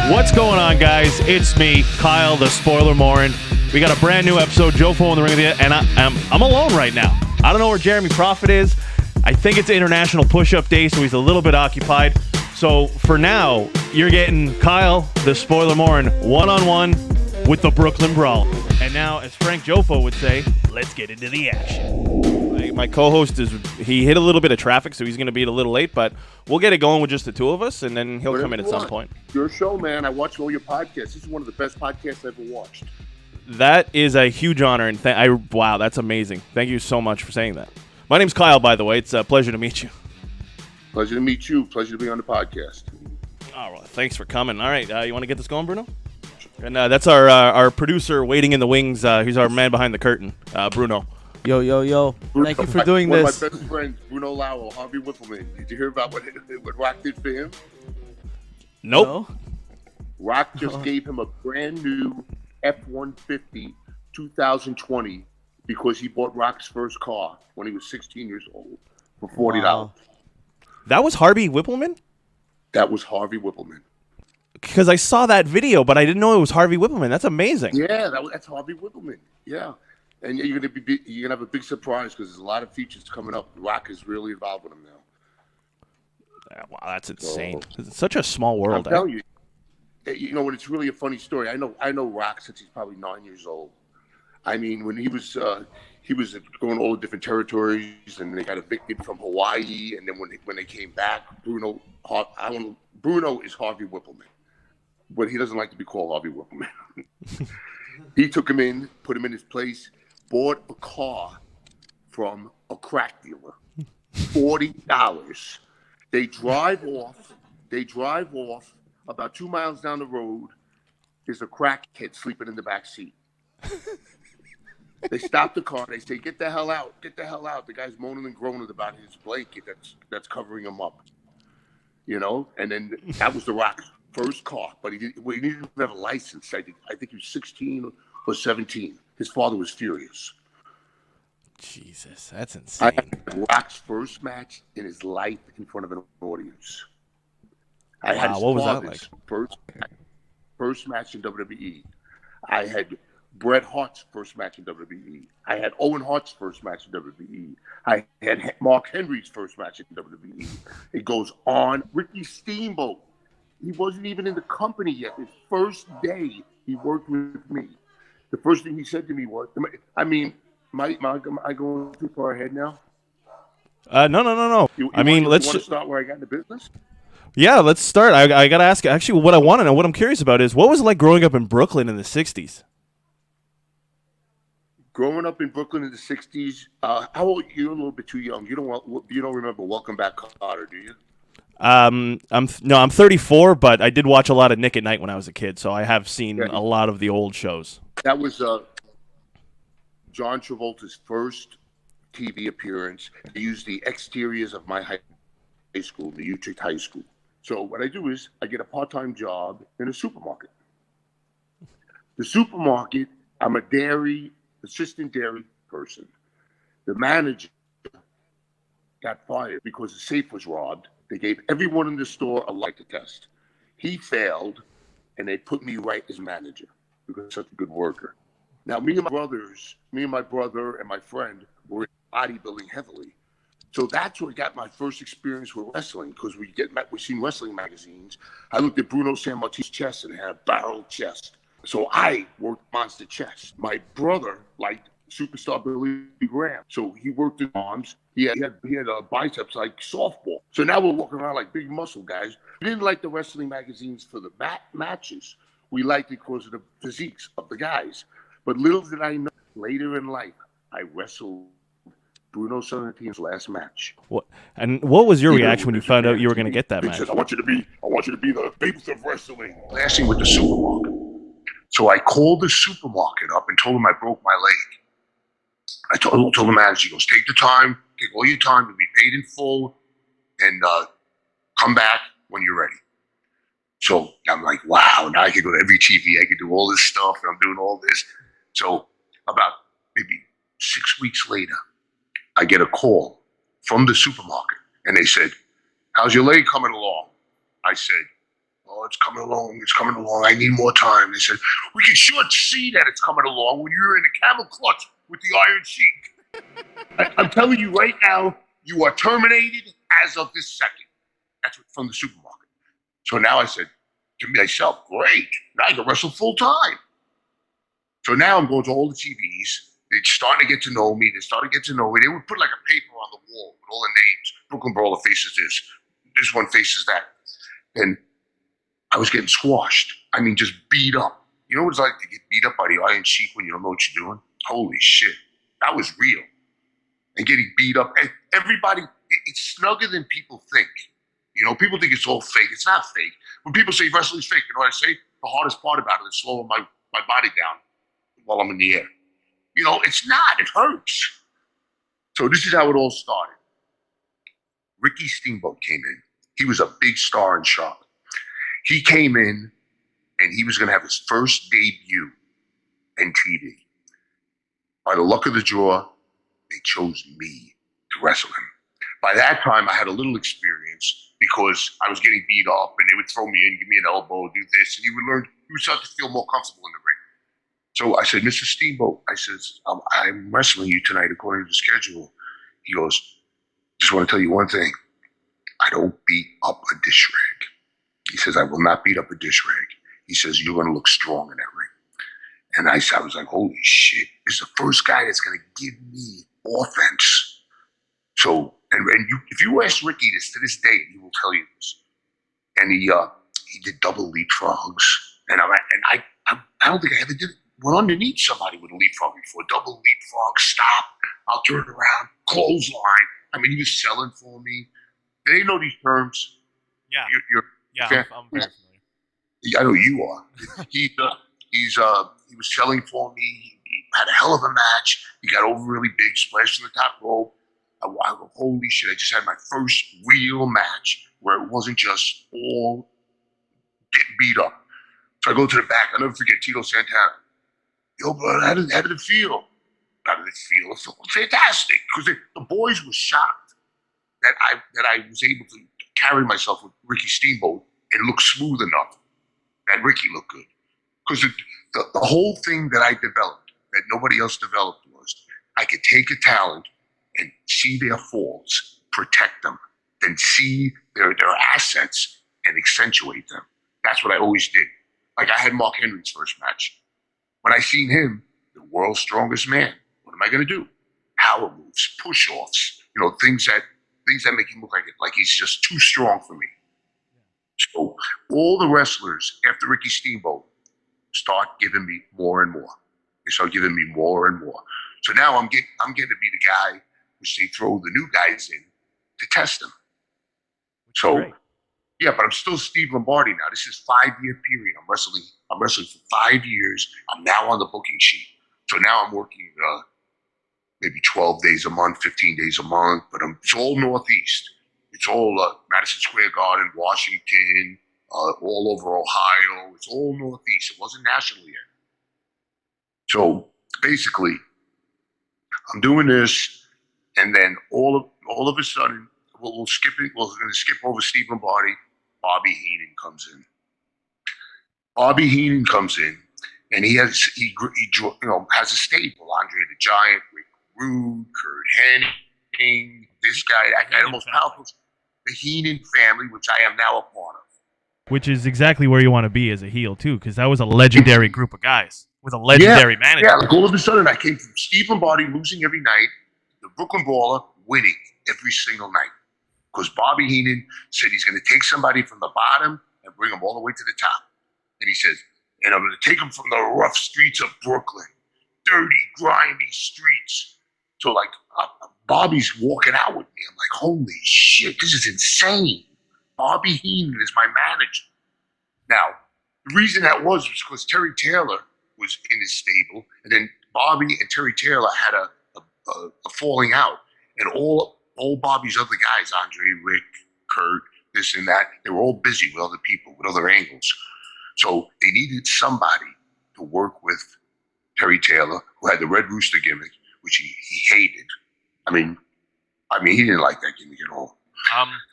What's going on, guys? It's me, Kyle, the Spoiler Morin. We got a brand new episode, Jofo in the ring of the and I'm alone right now. I don't know where Jeremy Prophet is. I think it's International Push-Up Day, so he's a little bit occupied. So for now, you're getting Kyle, the Spoiler Morin, one-on-one with the Brooklyn Brawler. And now, as Frank Jofo would say, let's get into the action. My co-host he hit a little bit of traffic, so he's going to be a little late, but we'll get it going with just the two of us, and then he'll come in at some point. Your show, man. I watch all your podcasts. This is one of the best podcasts I've ever watched. That is a huge honor, and wow, that's amazing. Thank you so much for saying that. My name's Kyle, by the way. It's a pleasure to meet you. Pleasure to meet you. Pleasure to be on the podcast. Oh, well, thanks for coming. All right, you want to get this going, Bruno? And that's our producer waiting in the wings. He's our man behind the curtain, Bruno. Yo. Bruno, thank you for doing one this. One of my best friends, Bruno Lowell, Harvey Whippleman. Did you hear about what Rock did for him? Nope. No? Rock just gave him a brand new F-150 2020 because he bought Rock's first car when he was 16 years old for $40. Wow. That was Harvey Whippleman? That was Harvey Whippleman. Because I saw that video, but I didn't know it was Harvey Whippleman. That's amazing. Yeah, that's Harvey Whippleman. Yeah. And you're gonna have a big surprise because there's a lot of features coming up. Rock is really involved with him now. Wow, that's insane. It's such a small world. I'm telling you, and it's really a funny story. I know Rock since he's probably 9 years old. I mean, when he was going all the different territories, and they got evicted from Hawaii, and then when they came back, Bruno is Harvey Whippleman, but he doesn't like to be called Harvey Whippleman. He took him in, put him in his place, bought a car from a crack dealer, $40. They drive off. About 2 miles down the road, there's a crackhead sleeping in the back seat. They stop the car. They say, "Get the hell out! Get the hell out!" The guy's moaning and groaning about his blanket that's covering him up. And then that was the Rock's first car, but he didn't even have a license. I think he was 16 or 17. His father was furious. Jesus, that's insane. I had Rock's first match in his life in front of an audience. I had his what was that like? First match in WWE. I had Bret Hart's first match in WWE. I had Owen Hart's first match in WWE. I had Mark Henry's first match in WWE. It goes on. Ricky Steamboat. He wasn't even in the company yet. His first day he worked with me. The first thing he said to me was, am I going too far ahead now? No. Let's want to start where I got in the business? Yeah, let's start. I got to ask, actually, what I want to know, what I'm curious about is, what was it like growing up in Brooklyn in the 60s? Growing up in Brooklyn in the 60s, how old? You're a little bit too young. You don't remember Welcome Back, Kotter, do you? I'm 34, but I did watch a lot of Nick at Night when I was a kid, so I have seen a lot of the old shows. That was John Travolta's first TV appearance. He used the exteriors of my high school, the Utrecht High School. So what I do is I get a part-time job in a supermarket. The supermarket, I'm a assistant dairy person. The manager got fired because the safe was robbed. They gave everyone in the store a lie test. He failed, and they put me right as manager because I'm such a good worker. Now, me and my brother and my friend were in bodybuilding heavily. So that's where I got my first experience with wrestling, because we seen wrestling magazines. I looked at Bruno Sammartino's chest and had a barrel chest. So I worked monster chest. My brother liked superstar Billy Graham. So he worked in arms. He had biceps like softball. So now we're walking around like big muscle guys. We didn't like the wrestling magazines for the matches. We liked it because of the physiques of the guys. But little did I know, later in life, I wrestled Bruno Sammartino's last match. What was your reaction when you found out you were going to get that match? Said, I want you to be the face of wrestling. Clashing with the supermarket. So I called the supermarket up and told them I broke my leg. I told the manager, he goes, take all your time, you'll be paid in full, and come back when you're ready. So I'm like, wow, now I can go to every TV, I can do all this stuff, and I'm doing all this. So about maybe 6 weeks later, I get a call from the supermarket, and they said, how's your leg coming along? I said, Oh, it's coming along. It's coming along. I need more time. They said, we can sure see that it's coming along when you're in a camel clutch with the iron sheik. I'm telling you right now, you are terminated as of this second. That's from the supermarket. So now I said to myself, great. Now I can wrestle full time. So now I'm going to all the TVs. They're starting to get to know me. They started to get to know me. They would put like a paper on the wall with all the names. Brooklyn Brawler faces this. This one faces that. And I was getting squashed. I mean, just beat up. You know what it's like to get beat up by the iron sheik when you don't know what you're doing? Holy shit. That was real. And getting beat up. And everybody, it's snugger than people think. You know, people think it's all fake. It's not fake. When people say wrestling's fake, you know what I say? The hardest part about it is slowing my body down while I'm in the air. You know, it's not. It hurts. So this is how it all started. Ricky Steamboat came in. He was a big star in Charlotte. He came in, and he was going to have his first debut in TV. By the luck of the draw, they chose me to wrestle him. By that time, I had a little experience because I was getting beat up, and they would throw me in, give me an elbow, do this, and he would start to feel more comfortable in the ring. So I said, Mr. Steamboat, I says, I'm wrestling you tonight according to the schedule. He goes, just want to tell you one thing. I don't beat up a dish rag. He says, I will not beat up a dish rag. He says, you're going to look strong in that ring. And I was like, holy shit, this is the first guy that's going to give me offense. So, if you ask Ricky this to this day, he will tell you this. And he did double leapfrogs. And I don't think I ever went underneath somebody with a leapfrog before. Double leapfrog, stop, I'll turn around, clothesline. I mean, he was selling for me. They didn't know these terms. Yeah. I'm very familiar. I know you are. He was selling for me. He had a hell of a match. He got over really big, splashed on the top rope. I go, holy shit! I just had my first real match where it wasn't just all getting beat up. So I go to the back. I'll never forget Tito Santana. Yo, bro, how did it feel? How did it feel? It felt fantastic because the boys were shocked that I was able to carry myself with Ricky Steamboat and look smooth enough that Ricky looked good. Because the whole thing that I developed that nobody else developed was I could take a talent and see their faults, protect them, then see their assets and accentuate them. That's what I always did. Like I had Mark Henry's first match. When I seen him, the world's strongest man, what am I going to do? Power moves, push-offs, you know, things that make him look like he's just too strong for me. So all the wrestlers after Ricky Steamboat start giving me more and more. They start giving me more and more. So now I'm getting to be the guy which they throw the new guys in to test them. So, great. Yeah, but I'm still Steve Lombardi now. This is 5-year period. I'm wrestling for 5 years. I'm now on the booking sheet. So now I'm working maybe 12 days a month, 15 days a month, but it's all Northeast. It's all Madison Square Garden, Washington, all over Ohio. It's all Northeast. It wasn't national yet. So basically, I'm doing this, and then all of a sudden, we're going to skip over Steve Lombardi. Bobby Heenan comes in. Bobby Heenan comes in, and he has a stable. Andre the Giant, Rick Rude, Kurt Hennig, this guy, that guy, the most powerful, the Heenan family, which I am now a part of. Which is exactly where you want to be as a heel too, because that was a legendary group of guys with a legendary manager. Yeah, like all of a sudden I came from Steve Lombardi losing every night, the Brooklyn Brawler winning every single night. Because Bobby Heenan said he's going to take somebody from the bottom and bring them all the way to the top. And he says, and I'm going to take them from the rough streets of Brooklyn, dirty, grimy streets. So like Bobby's walking out with me. I'm like, holy shit, this is insane. Bobby Heenan is my manager. Now, the reason that was because Terry Taylor was in his stable, and then Bobby and Terry Taylor had a falling out, and all Bobby's other guys, Andre, Rick, Kurt, this and that, they were all busy with other people, with other angles. So they needed somebody to work with Terry Taylor, who had the Red Rooster gimmick, which he hated. I mean, he didn't like that gimmick at all.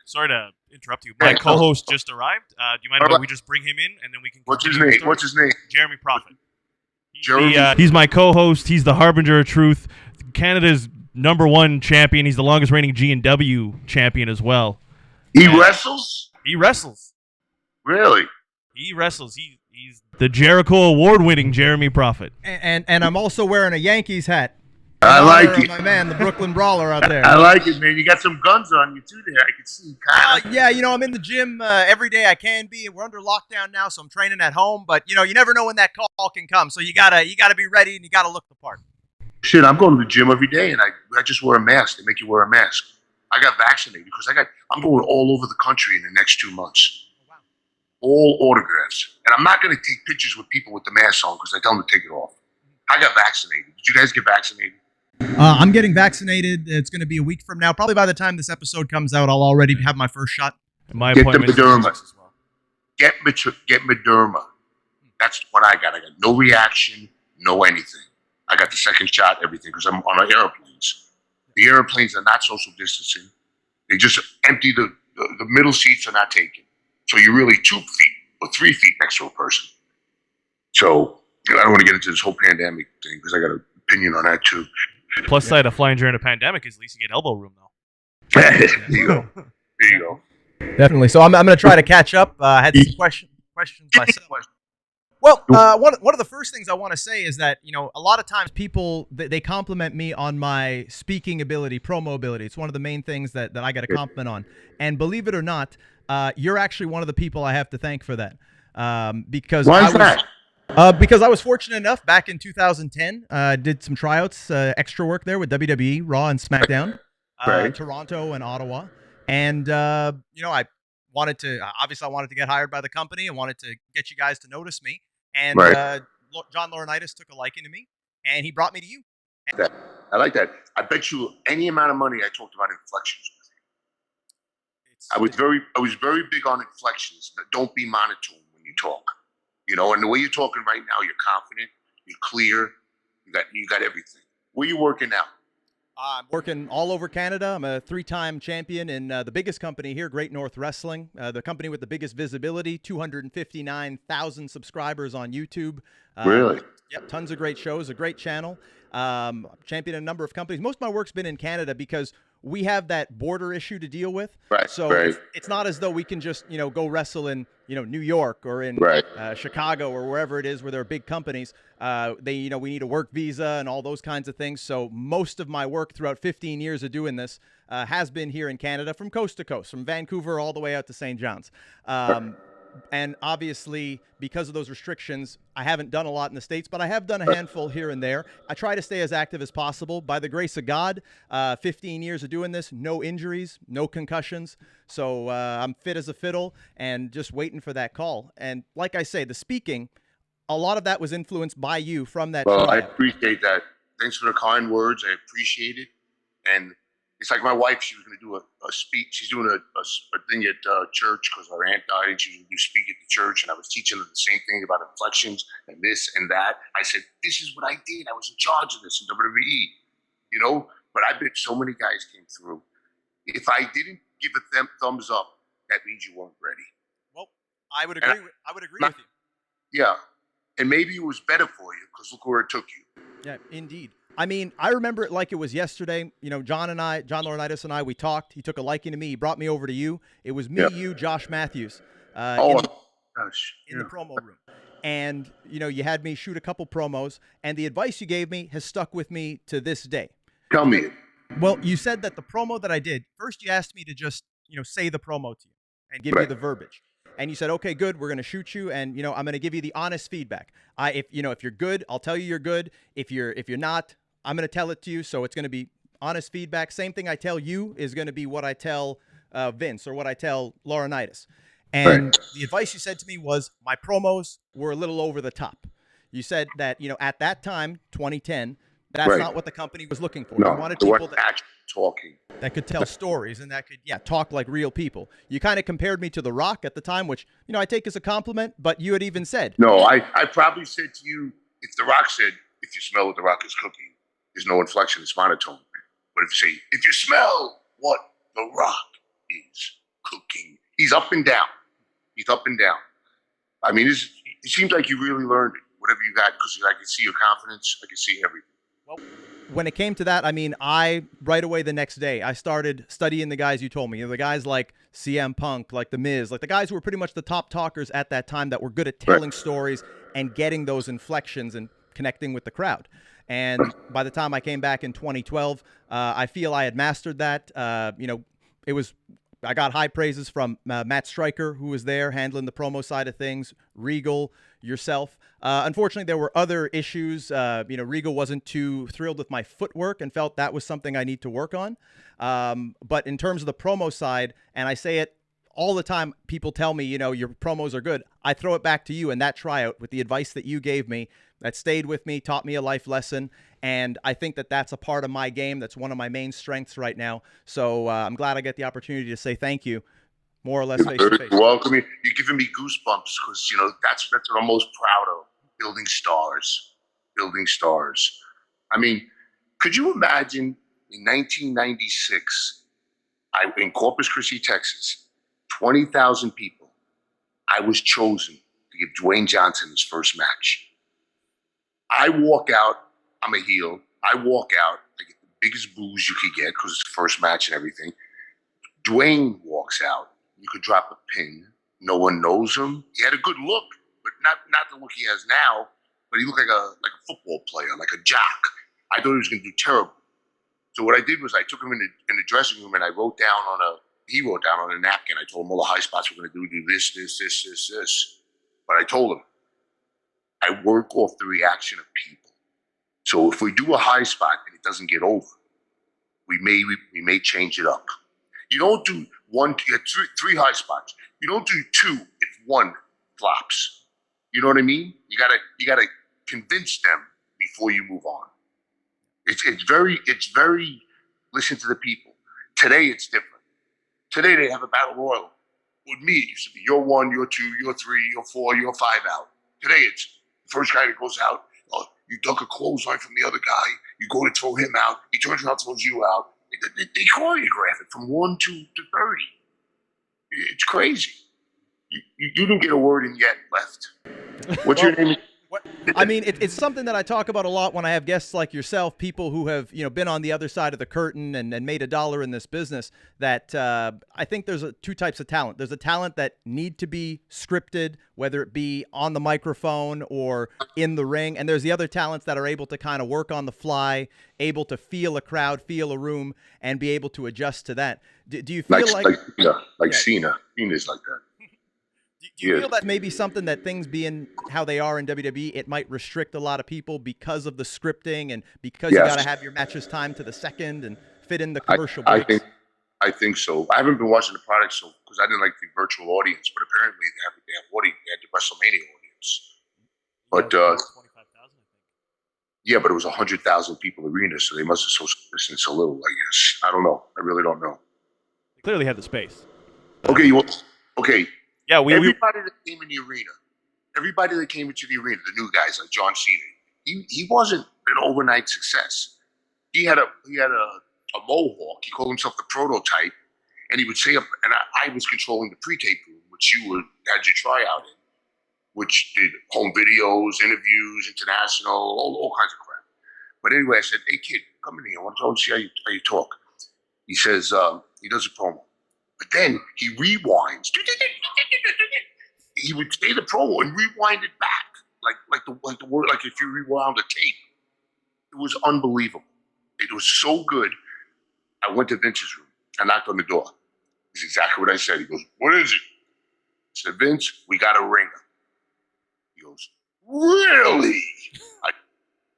Sorry to interrupt you. My co-host just arrived. Do you mind if we just bring him in and then we can? What's his name? What's his name? Jeremy Prophet. He's my co-host. He's the harbinger of truth. Canada's #1 champion. He's the longest reigning G&W champion as well. He wrestles? He wrestles. Really? He wrestles. He's the Jericho award-winning Jeremy Prophet. And I'm also wearing a Yankees hat. I like it. My man, the Brooklyn Brawler out there. I like it, man. You got some guns on you too there. I can see. Yeah, I'm in the gym every day I can be. We're under lockdown now, so I'm training at home. But you never know when that call can come. So you gotta be ready and you gotta look the part. Shit, I'm going to the gym every day, and I just wear a mask. They make you wear a mask. I got vaccinated because I'm going all over the country in the next 2 months. Oh, wow. All autographs, and I'm not going to take pictures with people with the mask on because I tell them to take it off. I got vaccinated. Did you guys get vaccinated? I'm getting vaccinated. It's going to be a week from now. Probably by the time this episode comes out, I'll already have my first shot. My Get the appointment Moderna. as well. Get Moderna. That's the one I got. I got no reaction, no anything. I got the second shot, everything, because I'm on airplanes. The airplanes are not social distancing. They just empty the middle seats are not taken. So you're really 2 feet or 3 feet next to a person. So I don't want to get into this whole pandemic thing because I got an opinion on that too. Plus side of flying during a pandemic is at least you get elbow room, though. There you go. There you go. Definitely. So I'm going to try to catch up. I had some questions myself. Well, one of the first things I want to say is that, a lot of times people, they compliment me on my speaking ability, promo ability. It's one of the main things that I got a compliment on. And believe it or not, you're actually one of the people I have to thank for that. Because Why is that? Because I was fortunate enough back in 2010, did some tryouts, extra work there with WWE, Raw and SmackDown, Right. Toronto and Ottawa. And, I wanted to get hired by the company. I wanted to get you guys to notice me. And Right. John Laurinaitis took a liking to me, and he brought me to you. I like that. I bet you any amount of money I talked about inflections with you. I was very big on inflections. That don't be monotone when you talk. And the way you're talking right now, you're confident, you're clear, you got everything. Where you working now? I'm working all over Canada. I'm a 3-time champion in the biggest company here, Great North Wrestling, the company with the biggest visibility, 259,000 subscribers on YouTube. Really? Yep, tons of great shows, a great channel. Champion a number of companies. Most of my work's been in Canada because we have that border issue to deal with. Right. So right. it's not as though we can just, go wrestle in, New York or in Right. Chicago or wherever it is where there are big companies. We need a work visa and all those kinds of things. So most of my work throughout 15 years of doing this has been here in Canada from coast to coast, from Vancouver all the way out to St. John's. And obviously, because of those restrictions, I haven't done a lot in the States, but I have done a handful here and there. I try to stay as active as possible. By the grace of God, 15 years of doing this, no injuries, no concussions. So I'm fit as a fiddle and just waiting for that call. And like I say, the speaking, a lot of that was influenced by you from that Well, I tryout. appreciate that. Thanks for the kind words. I appreciate it. And it's like my wife, she was going to do a speech. She's doing a thing at church because her aunt died and she was going to do speak at the church. And I was teaching her the same thing about inflections and this and that. I said, this is what I did. I was in charge of this in WWE, But I bet so many guys came through. If I didn't give a thumbs up, that means you weren't ready. Well, I would agree. I would agree with you. Yeah. And maybe it was better for you because look where it took you. Yeah, indeed. I mean, I remember it like it was yesterday. John Laurinaitis and I, we talked. He took a liking to me. He brought me over to you. It was me, you, Josh Matthews, Gosh. in the promo room. And, you had me shoot a couple promos, and the advice you gave me has stuck with me to this day. Tell me it. Well, you said that the promo that I did, first you asked me to just, say the promo to you and give you the verbiage. And you said, okay, good, we're going to shoot you, and, I'm going to give you the honest feedback. If you're good, I'll tell you you're good. If you're not, I'm going to tell it to you, so it's going to be honest feedback. Same thing I tell you is going to be what I tell Vince or what I tell Laurinaitis. And the advice you said to me was my promos were a little over the top. You said that, at that time, 2010, that's not what the company was looking for. No, you wanted they people weren't actually talking. that could tell stories and that could, talk like real people. You kind of compared me to The Rock at the time, which, I take as a compliment, but you had even said. No, I probably said to you, if The Rock said, if you smell what The Rock is cooking, there's no inflection, it's monotone. But if you say, if you smell what The Rock is cooking. He's up and down. He's up and down. I mean, it seems like you really learned it. Whatever you got, because I can see your confidence. I can see everything. Well, when it came to that, I mean, right away the next day, I started studying the guys you told me. The guys like CM Punk, like The Miz, like the guys who were pretty much the top talkers at that time that were good at telling stories and getting those inflections and connecting with the crowd. And by the time I came back in 2012, I feel I had mastered that. I got high praises from Matt Stryker, who was there handling the promo side of things, Regal, yourself. Unfortunately, there were other issues. Regal wasn't too thrilled with my footwork and felt that was something I need to work on. But in terms of the promo side, and I say it all the time, people tell me, your promos are good. I throw it back to you and that tryout with the advice that you gave me that stayed with me, taught me a life lesson. And I think that that's a part of my game. That's one of my main strengths right now. So I'm glad I get the opportunity to say thank you, more or less face to face. Welcome. You're giving me goosebumps because, that's what I'm most proud of. Building stars. I mean, could you imagine in 1996, in Corpus Christi, Texas, 20,000 people, I was chosen to give Dwayne Johnson his first match. I walk out, I'm a heel. I walk out, I get the biggest boos you could get because it's the first match and everything. Dwayne walks out. You could drop a pin. No one knows him. He had a good look, but not the look he has now. But he looked like a football player, like a jock. I thought he was going to do terrible. So what I did was I took him in the dressing room and he wrote down on a napkin. I told him all the high spots we're going to do this. But I told him, I work off the reaction of people. So if we do a high spot and it doesn't get over, we may change it up. You don't do three high spots. You don't do two if one flops. You know what I mean? You gotta convince them before you move on. It's very listen to the people. Today it's different. Today they have a battle royal. With me, it used to be you're 1, you're 2, you're 3, you're 4, you're 5 out. Today it's the first guy that goes out. You duck a clothesline from the other guy. You go to throw him out. He turns around, throws you out. They choreograph it from 1 to 30. It's crazy. You didn't get a word in yet left. What's your name? I mean, it's something that I talk about a lot when I have guests like yourself, people who have been on the other side of the curtain and made a dollar in this business. That I think there's two types of talent. There's a talent that need to be scripted, whether it be on the microphone or in the ring, and there's the other talents that are able to kind of work on the fly, able to feel a crowd, feel a room, and be able to adjust to that. Do you feel like Cena? Cena's like that. Do you feel that maybe something that things being how they are in WWE, it might restrict a lot of people because of the scripting and because you got to have your matches timed to the second and fit in the commercial breaks? I think so. I haven't been watching the product because I didn't like the virtual audience, but apparently they had the WrestleMania audience. But 25,000, I think. Yeah, but it was 100,000 people arena, so they must have social distance a little. I guess I don't know. I really don't know. They clearly had the space. Okay. Yeah, everybody that came in the arena, everybody that came into the arena, the new guys like John Cena, he wasn't an overnight success. He had a mohawk. He called himself the prototype, and he would say, and I was controlling the pre-tape room, which you had your tryout in, which did home videos, interviews, international, all kinds of crap. But anyway, I said, "Hey kid, come in here. I want to see how you talk." He says he does a promo. But then he rewinds. He would say the promo and rewind it back, like the word, like if you rewound a tape. It was unbelievable. It was so good. I went to Vince's room. I knocked on the door. It's exactly what I said. He goes, "What is it?" I said, "Vince, we got a ringer." He goes, "Really?"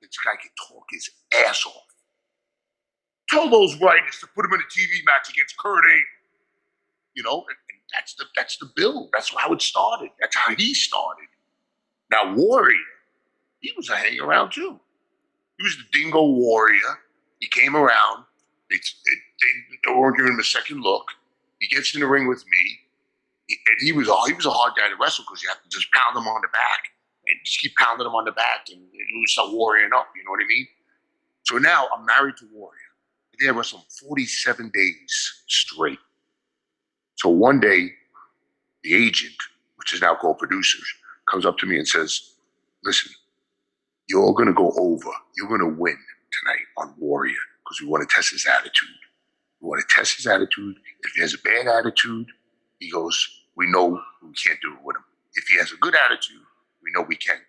This guy can talk his ass off. Tell those writers to put him in a TV match against Kurt Angle. And that's the build. That's how it started. That's how he started. Now Warrior, he was a hang around too. He was the Dingo Warrior. He came around. They weren't giving him a second look. He gets in the ring with me, and he was a hard guy to wrestle because you have to just pound him on the back and just keep pounding him on the back, and he would start warrioring up. You know what I mean? So now I'm married to Warrior. I think I wrestled 47 days straight. So one day, the agent, which is now called producers, comes up to me and says, listen, you're going to go over. You're going to win tonight on Warrior because we want to test his attitude. We want to test his attitude. If he has a bad attitude, he goes, we know we can't do it with him. If he has a good attitude, we know we can.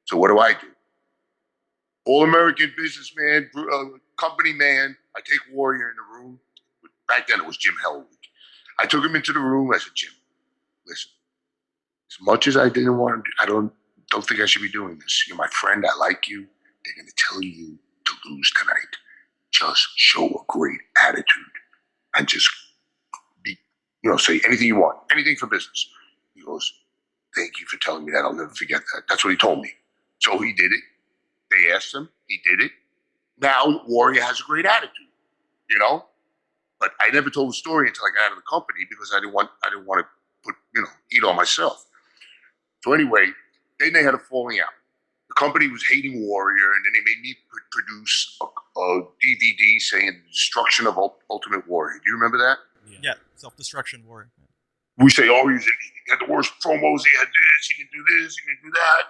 So what do? All-American businessman, company man. I take Warrior in the room. Back then it was Jim Hellweek. I took him into the room. I said, Jim, listen, as much as I didn't want to, I don't think I should be doing this. You're my friend. I like you. They're going to tell you to lose tonight. Just show a great attitude and just be, say anything you want, anything for business. He goes, thank you for telling me that. I'll never forget that. That's what he told me. So he did it. They asked him. He did it. Now Warrior has a great attitude, But I never told the story until I got out of the company because I didn't want to put, eat on myself. So anyway, then they had a falling out. The company was hating Warrior, and then they made me produce a DVD saying the destruction of Ultimate Warrior. Do you remember that? Yeah, self-destruction Warrior. We say, he had the worst promos, he had this, he can do this, he can do that.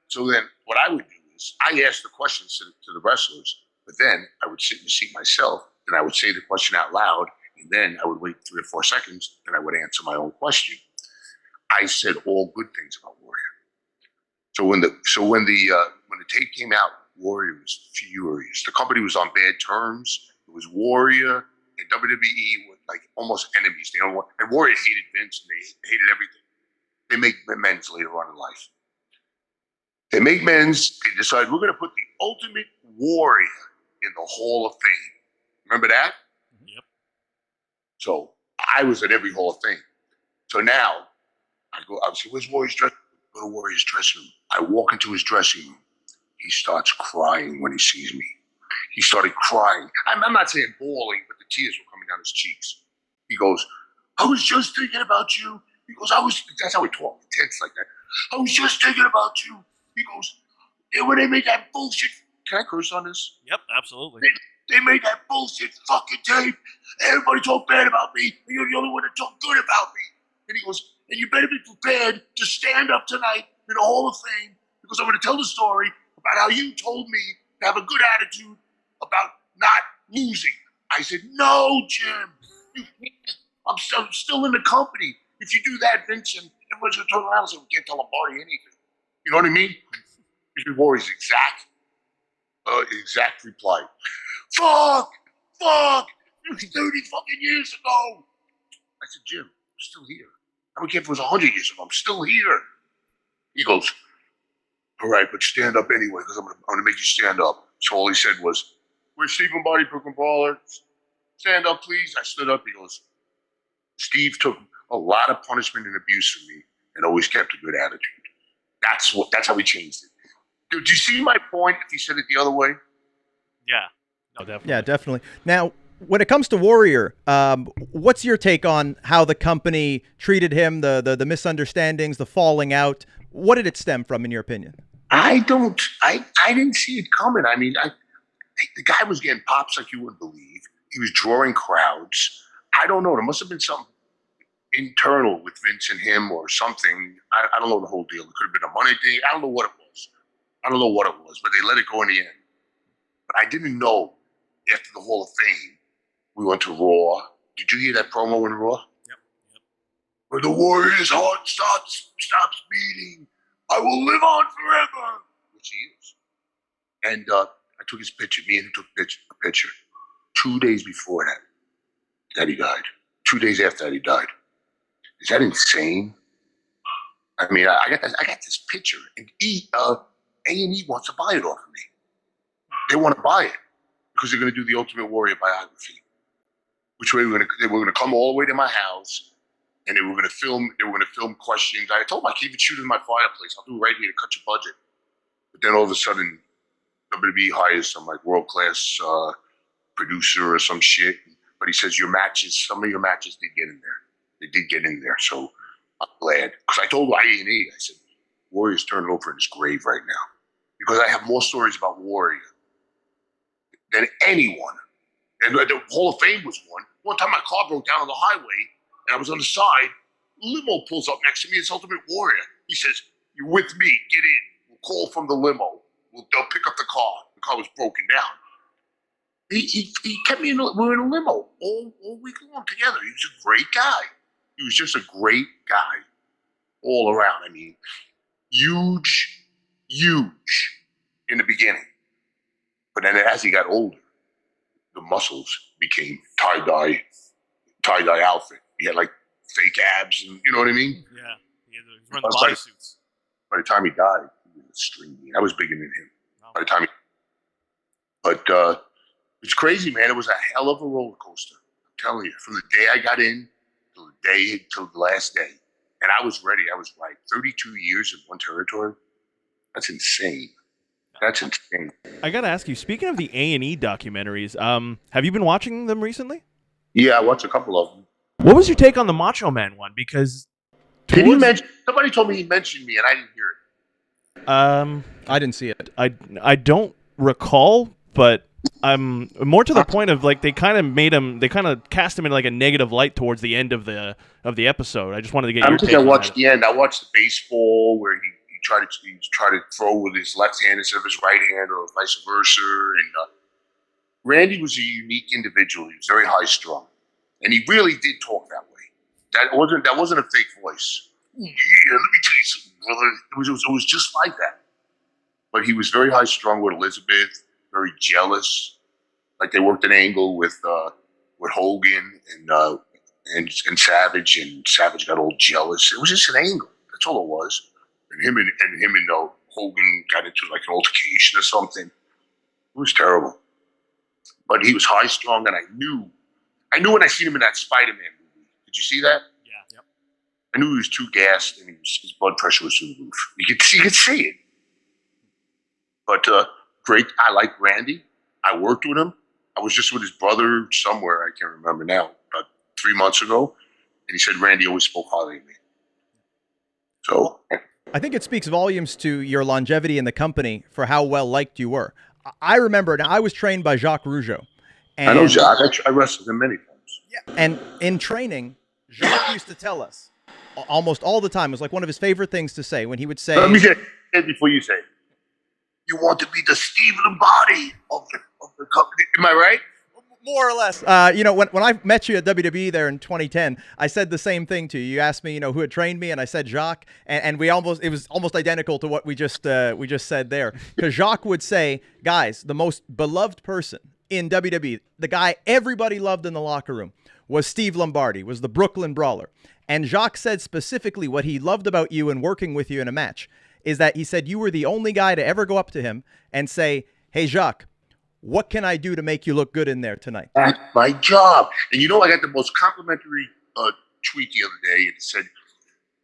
So then what I would do is I asked the questions to the wrestlers, but then I would sit in the seat myself, and I would say the question out loud, and then I would wait 3 or 4 seconds, and I would answer my own question. I said all good things about Warrior. So when the tape came out, Warrior was furious. The company was on bad terms. It was Warrior and WWE were like almost enemies. And Warrior hated Vince and they hated everything. They make amends later on in life. They make amends. They decide we're going to put the Ultimate Warrior in the Hall of Fame. Remember that? Yep. So I was at every Hall of Fame. So now I would say, where's Warrior's dressing room? Go to Warrior's dressing room. I walk into his dressing room. He starts crying when he sees me. He started crying. I'm not saying bawling, but the tears were coming down his cheeks. He goes, I was just thinking about you. He goes, that's how he talked, tense like that. I was just thinking about you. He goes, when they made that bullshit, can I curse on this? Yep, absolutely. They made that bullshit fucking tape. Everybody talked bad about me, and you're the only one that talked good about me. And he goes, and you better be prepared to stand up tonight in the Hall of Fame because I'm going to tell the story about how you told me to have a good attitude about not losing. I said, no, Jim. I'm still in the company. If you do that, Vincent, everyone's going to turn around and say, we can't tell Lombardi anything. You know what I mean? Mr. Warrior's exact reply. Fuck! It was 30 fucking years ago. I said, Jim, I'm still here. I don't care if it was 100 years ago. I'm still here. He goes, all right, but stand up anyway, because I'm gonna make you stand up. So all he said was, where's Steve Lombardi, Brooklyn Brawler? Stand up, please. I stood up. He goes, Steve took a lot of punishment and abuse from me and always kept a good attitude. That's how he changed it. Do you see my point if he said it the other way? Yeah. No, definitely. Yeah, definitely. Now, when it comes to Warrior, what's your take on how the company treated him, the misunderstandings, the falling out? What did it stem from, in your opinion? I didn't see it coming. I mean, the guy was getting pops like you wouldn't believe. He was drawing crowds. I don't know. There must have been something internal with Vince and him or something. I don't know the whole deal. It could have been a money thing. I don't know what it was. But they let it go in the end. But I didn't know after the Hall of Fame, we went to Raw. Did you hear that promo in Raw? Yep. Where the Warrior's heart stops beating. I will live on forever. Which he is. And I took his picture. Me and him took a picture. 2 days before that he died. 2 days after that he died. Is that insane? I mean, I got this picture, and A&E wants to buy it off of me. They want to buy it because they're going to do the Ultimate Warrior biography. Which way they were going to come all the way to my house, and they were going to film. They were going to film questions. I told them I can't even shoot in my fireplace. I'll do it right here to cut your budget. But then all of a sudden, WWE hires some like world class producer or some shit. But he says some of your matches did get in there. They did get in there, so I'm glad. Because I told A&E, I said, Warrior's turning over in his grave right now. Because I have more stories about Warrior than anyone. And the Hall of Fame was one. One time my car broke down on the highway, and I was on the side. Limo pulls up next to me. It's Ultimate Warrior. He says, "You're with me. Get in. We'll call from the limo. They'll pick up the car." The car was broken down. He kept me in. We were in a limo all week long together. He was a great guy. He was just a great guy all around. I mean, huge in the beginning, but then as he got older, the muscles became tie-dye outfit. He had like fake abs, and you know what I mean? Yeah. He was wearing the bodysuits. By the time he died, he was stringy. I was bigger than him. Oh. By the time but it's crazy, man. It was a hell of a roller coaster. I'm telling you, from the day I got in till the last day. And I was ready. I was right. 32 years in one territory. That's insane. That's insane. I gotta ask you. Speaking of the A&E documentaries, have you been watching them recently? Yeah, I watched a couple of them. What was your take on the Macho Man one? Because somebody told me he mentioned me, and I didn't hear it. I didn't see it. I don't recall, but more to the point of like they kind of cast him in like a negative light towards the end of the episode. I just wanted to get your take on that. I watched the end. I watched the baseball where he tried to throw with his left hand instead of his right hand, or vice versa. And Randy was a unique individual. He was very high strung, and he really did talk that way. That wasn't a fake voice. Yeah, let me tell you something, brother. It was just like that. But he was very high strung with Elizabeth. Very jealous, like they worked an angle with Hogan and Savage, and Savage got all jealous. It was just an angle. That's all it was. And him and Hogan got into like an altercation or something. It was terrible. But he was high strung, and I knew when I seen him in that Spider-Man movie. Did you see that? Yeah. Yep. I knew he was too gassed, and his blood pressure was through the roof. You could see it. But great. I like Randy. I worked with him. I was just with his brother somewhere. I can't remember now. About 3 months ago, and he said Randy always spoke highly of me. So I think it speaks volumes to your longevity in the company for how well liked you were. I remember. Now I was trained by Jacques Rougeau. And, I know Jacques. I wrestled him many times. Yeah. And in training, Jacques used to tell us almost all the time. It was like one of his favorite things to say when he would say. Let me say it before you say it. You want to be the Steve Lombardi of the company. Am I right? More or less. When I met you at WWE there in 2010, I said the same thing to you. You asked me, who had trained me, and I said Jacques, and it was almost identical to what we just said there. Because Jacques would say, guys, the most beloved person in WWE, the guy everybody loved in the locker room, was Steve Lombardi, was the Brooklyn Brawler. And Jacques said specifically what he loved about you and working with you in a match is that he said you were the only guy to ever go up to him and say, "Hey, Jacques, what can I do to make you look good in there tonight?" That's my job. And I got the most complimentary tweet the other day. It said,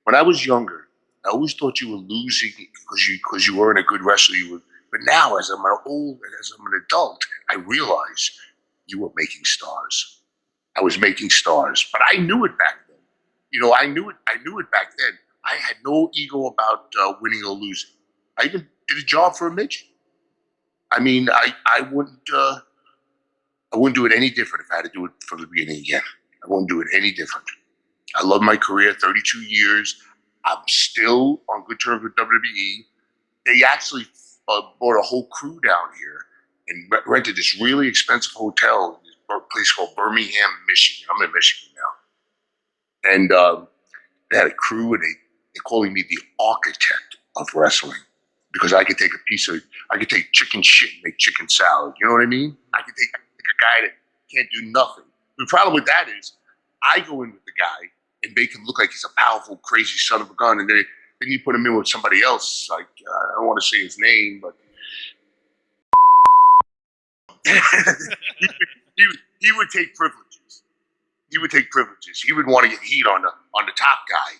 when I was younger, I always thought you were losing because you weren't a good wrestler. But now, as I'm an adult, I realize you were making stars. I was making stars, but I knew it back then. I knew it back then. I had no ego about winning or losing. I even did a job for a midget. I mean, I wouldn't do it any different if I had to do it from the beginning again. I wouldn't do it any different. I love my career, 32 years. I'm still on good terms with WWE. They actually brought a whole crew down here and rented this really expensive hotel in this place called Birmingham, Michigan. I'm in Michigan now. And they had a crew, and they're calling me the architect of wrestling. Because I could take chicken shit and make chicken salad. You know what I mean? I could take a guy that can't do nothing. The problem with that is I go in with the guy and make him look like he's a powerful, crazy son of a gun. And then you put him in with somebody else. Like, I don't want to say his name, but he would take privileges. He would take privileges. He would want to get heat on the top guy.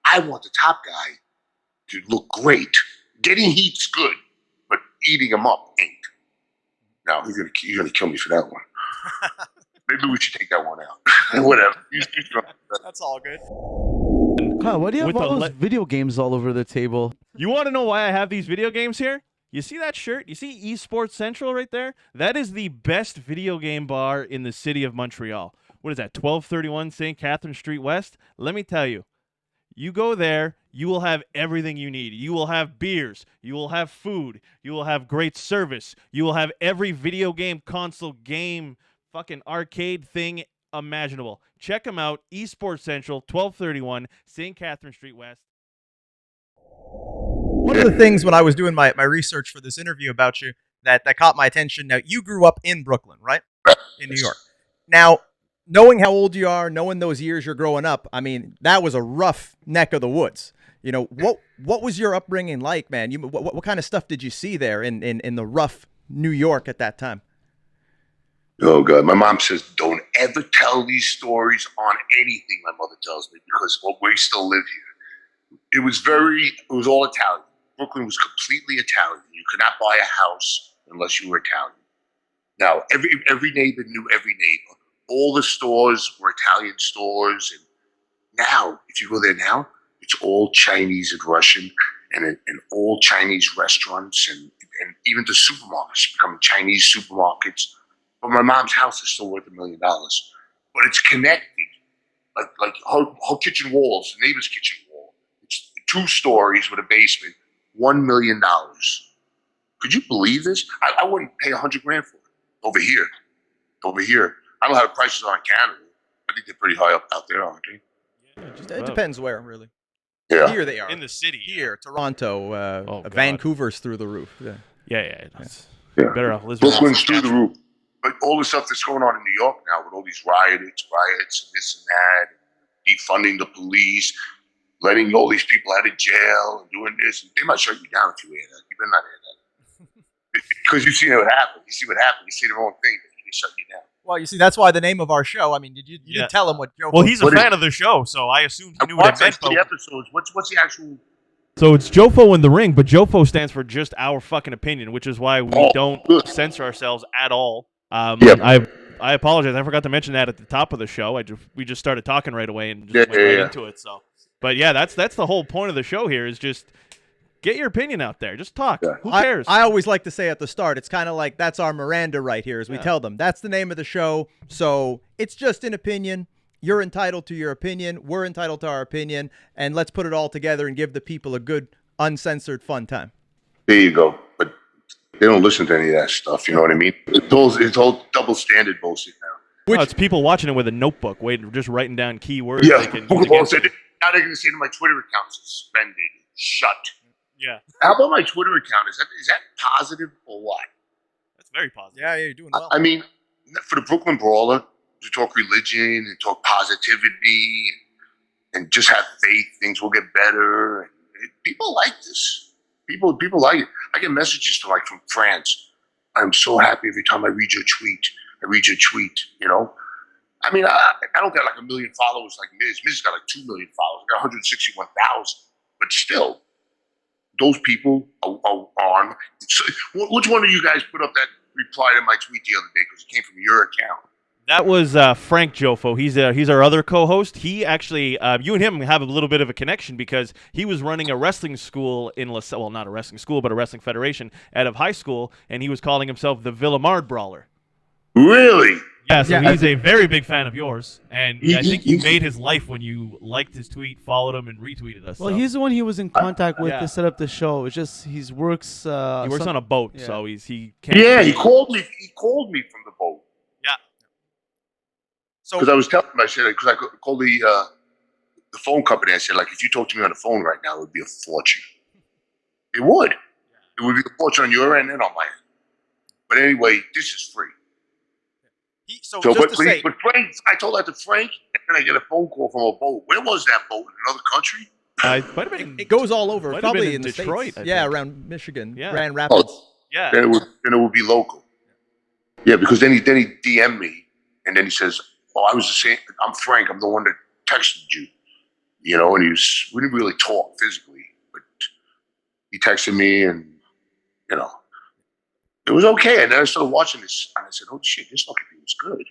I want the top guy to look great. Getting heat's good, but eating him up ain't. Now he's gonna kill me for that one. Maybe we should take that one out. Whatever. That's all good. Kyle, why do you have all those video games all over the table? You want to know why I have these video games here? You see that shirt? You see Esports Central right there? That is the best video game bar in the city of Montreal. what is that, 1231 St. Catherine Street West. Let me tell you, you go there, you will have everything you need. You will have beers. You will have food. You will have great service. You will have every video game, console, game, fucking arcade thing imaginable. Check them out. Esports Central, 1231 St. Catherine Street West. One of the things when I was doing my research for this interview about you that caught my attention, now you grew up in Brooklyn, right? In New York. Now, knowing how old you are, knowing those years you're growing up, I mean, that was a rough neck of the woods. You know, what was your upbringing like, man? What kind of stuff did you see there in the rough New York at that time? Oh, God. My mom says, don't ever tell these stories on anything, my mother tells me, because we still live here. It was all Italian. Brooklyn was completely Italian. You could not buy a house unless you were Italian. Now, every neighbor knew every neighbor. All the stores were Italian stores. And now, if you go there now, it's all Chinese and Russian and all Chinese restaurants and even the supermarkets become Chinese supermarkets. But my mom's house is still worth $1 million. But it's connected. Like her kitchen walls, the neighbor's kitchen wall. It's 2 stories with a basement, $1 million. Could you believe this? I wouldn't pay $100,000 for it over here. I don't know how the prices are in Canada. I think they're pretty high up out there, aren't they? It depends where, really. Yeah. Here they are. In the city. Here, Toronto, God. Vancouver's through the roof. Yeah. Better off Lisbon. Brooklyn's through the roof. But all the stuff that's going on in New York now with all these riots and this and that, defunding the police, letting all these people out of jail and doing this, they might shut you down if you hear that. You better not hear that. Because you see what happened. You see the wrong thing, they shut you down. Well, you see, that's why the name of our show. I mean, you didn't tell him what Jofo. Well, he's a fan of the show, so I assumed he knew what it meant. The episodes. What's the actual? So it's Jofo in the ring, but Jofo stands for just our fucking opinion, which is why we don't censor ourselves at all. I apologize. I forgot to mention that at the top of the show. We just started talking right away and just went right into it. So, but yeah, that's the whole point of the show here is just get your opinion out there. Just talk. Yeah. Who cares? I always like to say at the start, it's kind of like that's our Miranda right here, as we tell them. That's the name of the show. So it's just an opinion. You're entitled to your opinion. We're entitled to our opinion. And let's put it all together and give the people a good, uncensored, fun time. There you go. But they don't listen to any of that stuff. You know what I mean? It's all double standard bullshit now. No, it's people watching it with a notebook, just writing down keywords. Yeah. Now they're going to say to my Twitter account suspended, shut. Yeah. How about my Twitter account? Is that positive or what? That's very positive. Yeah, you're doing well. I mean, for the Brooklyn Brawler, to talk religion and talk positivity and just have faith, things will get better. And people like this. People like it. I get messages from France. I'm so happy every time I read your tweet. You know. I mean, I don't got 1 million followers like Miz. Miz has got 2 million followers. I got 161,000. But still, those people are on. So, which one of you guys put up that reply to my tweet the other day because it came from your account? That was Frank Jofo. He's our other co-host. He actually, you and him have a little bit of a connection because he was running a wrestling school in well, not a wrestling school, but a wrestling federation out of high school, and he was calling himself the Villamard Brawler. Really? Yeah, so he's a very big fan of yours, and I think you made his life when you liked his tweet, followed him, and retweeted us. Well, he's the one he was in contact with to set up the show. It's just he works. He works on a boat, so he can't. Yeah, he called me. He called me from the boat. Yeah. So because I was telling him, I said because I called the phone company. I said if you talk to me on the phone right now, it would be a fortune. It would. It would be a fortune on your end and on my end. But anyway, this is free. But Frank, I told that to Frank, and then I get a phone call from a boat. Where was that boat? In another country? It goes all over, probably in Detroit. The States. Around Michigan, Grand Oh, Rapids. Yeah. Then it would be local. Yeah, because then he DM'd me, and then he says, "Oh, I was the same. I'm Frank. I'm the one that texted you." You know, and we didn't really talk physically, but he texted me, and you know. It was okay, and then I started watching this, and I said, "Oh shit, this fucking thing is good."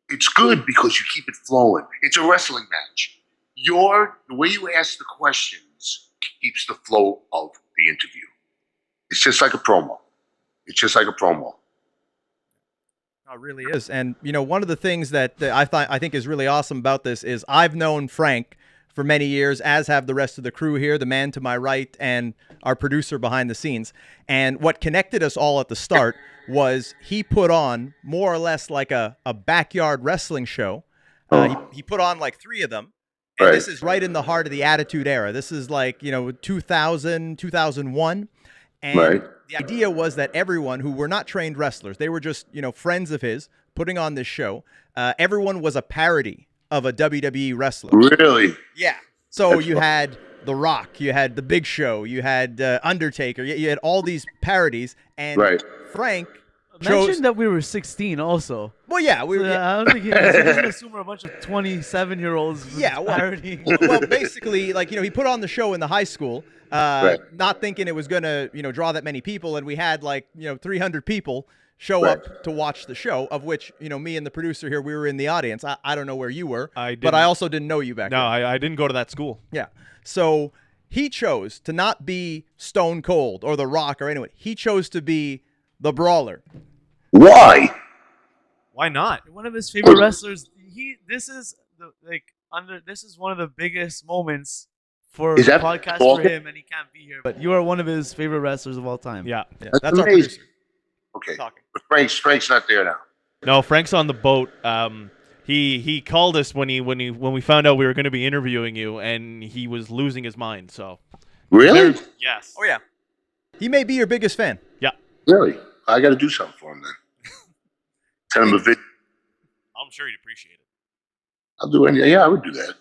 It's good because you keep it flowing. It's a wrestling match. The way you ask the questions keeps the flow of the interview. It's just like a promo. It really is. And, one of the things that I think is really awesome about this is I've known Frank for many years, as have the rest of the crew here, the man to my right and our producer behind the scenes. And what connected us all at the start was he put on more or less like a backyard wrestling show. He put on like 3 of them. And this is right in the heart of the Attitude Era. This is like, 2000, 2001. And the idea was that everyone who were not trained wrestlers, they were just, friends of his putting on this show. Everyone was a parody of a WWE wrestler. Really? Yeah. So you had The Rock, you had The Big Show, you had Undertaker, you had all these parodies. And Frank mentioned that we were 16 also. Well, yeah. We were, I don't think he doesn't assume we're a bunch of 27-year-olds parodying. Well, basically, like, he put on the show in the high school, not thinking it was going to, draw that many people. And we had 300 people show up to watch the show, of which, me and the producer here, we were in the audience. I don't know where you were, but I also didn't know you back then. No, I didn't go to that school. Yeah. So he chose to not be Stone Cold or The Rock or anyone. He chose to be the Brawler. Why? Why not? One of his favorite wrestlers. This is one of the biggest moments for the podcast for him, and he can't be here. But you are one of his favorite wrestlers of all time. Yeah. That's our producer. Okay. But Frank's not there now. No, Frank's on the boat. He called us when we found out we were going to be interviewing you, and he was losing his mind. So. Really? Yes. Oh yeah. He may be your biggest fan. Yeah. Really? I got to do something for him then. Send him a video. I'm sure he'd appreciate it. I'll do anything. Yeah, I would do that.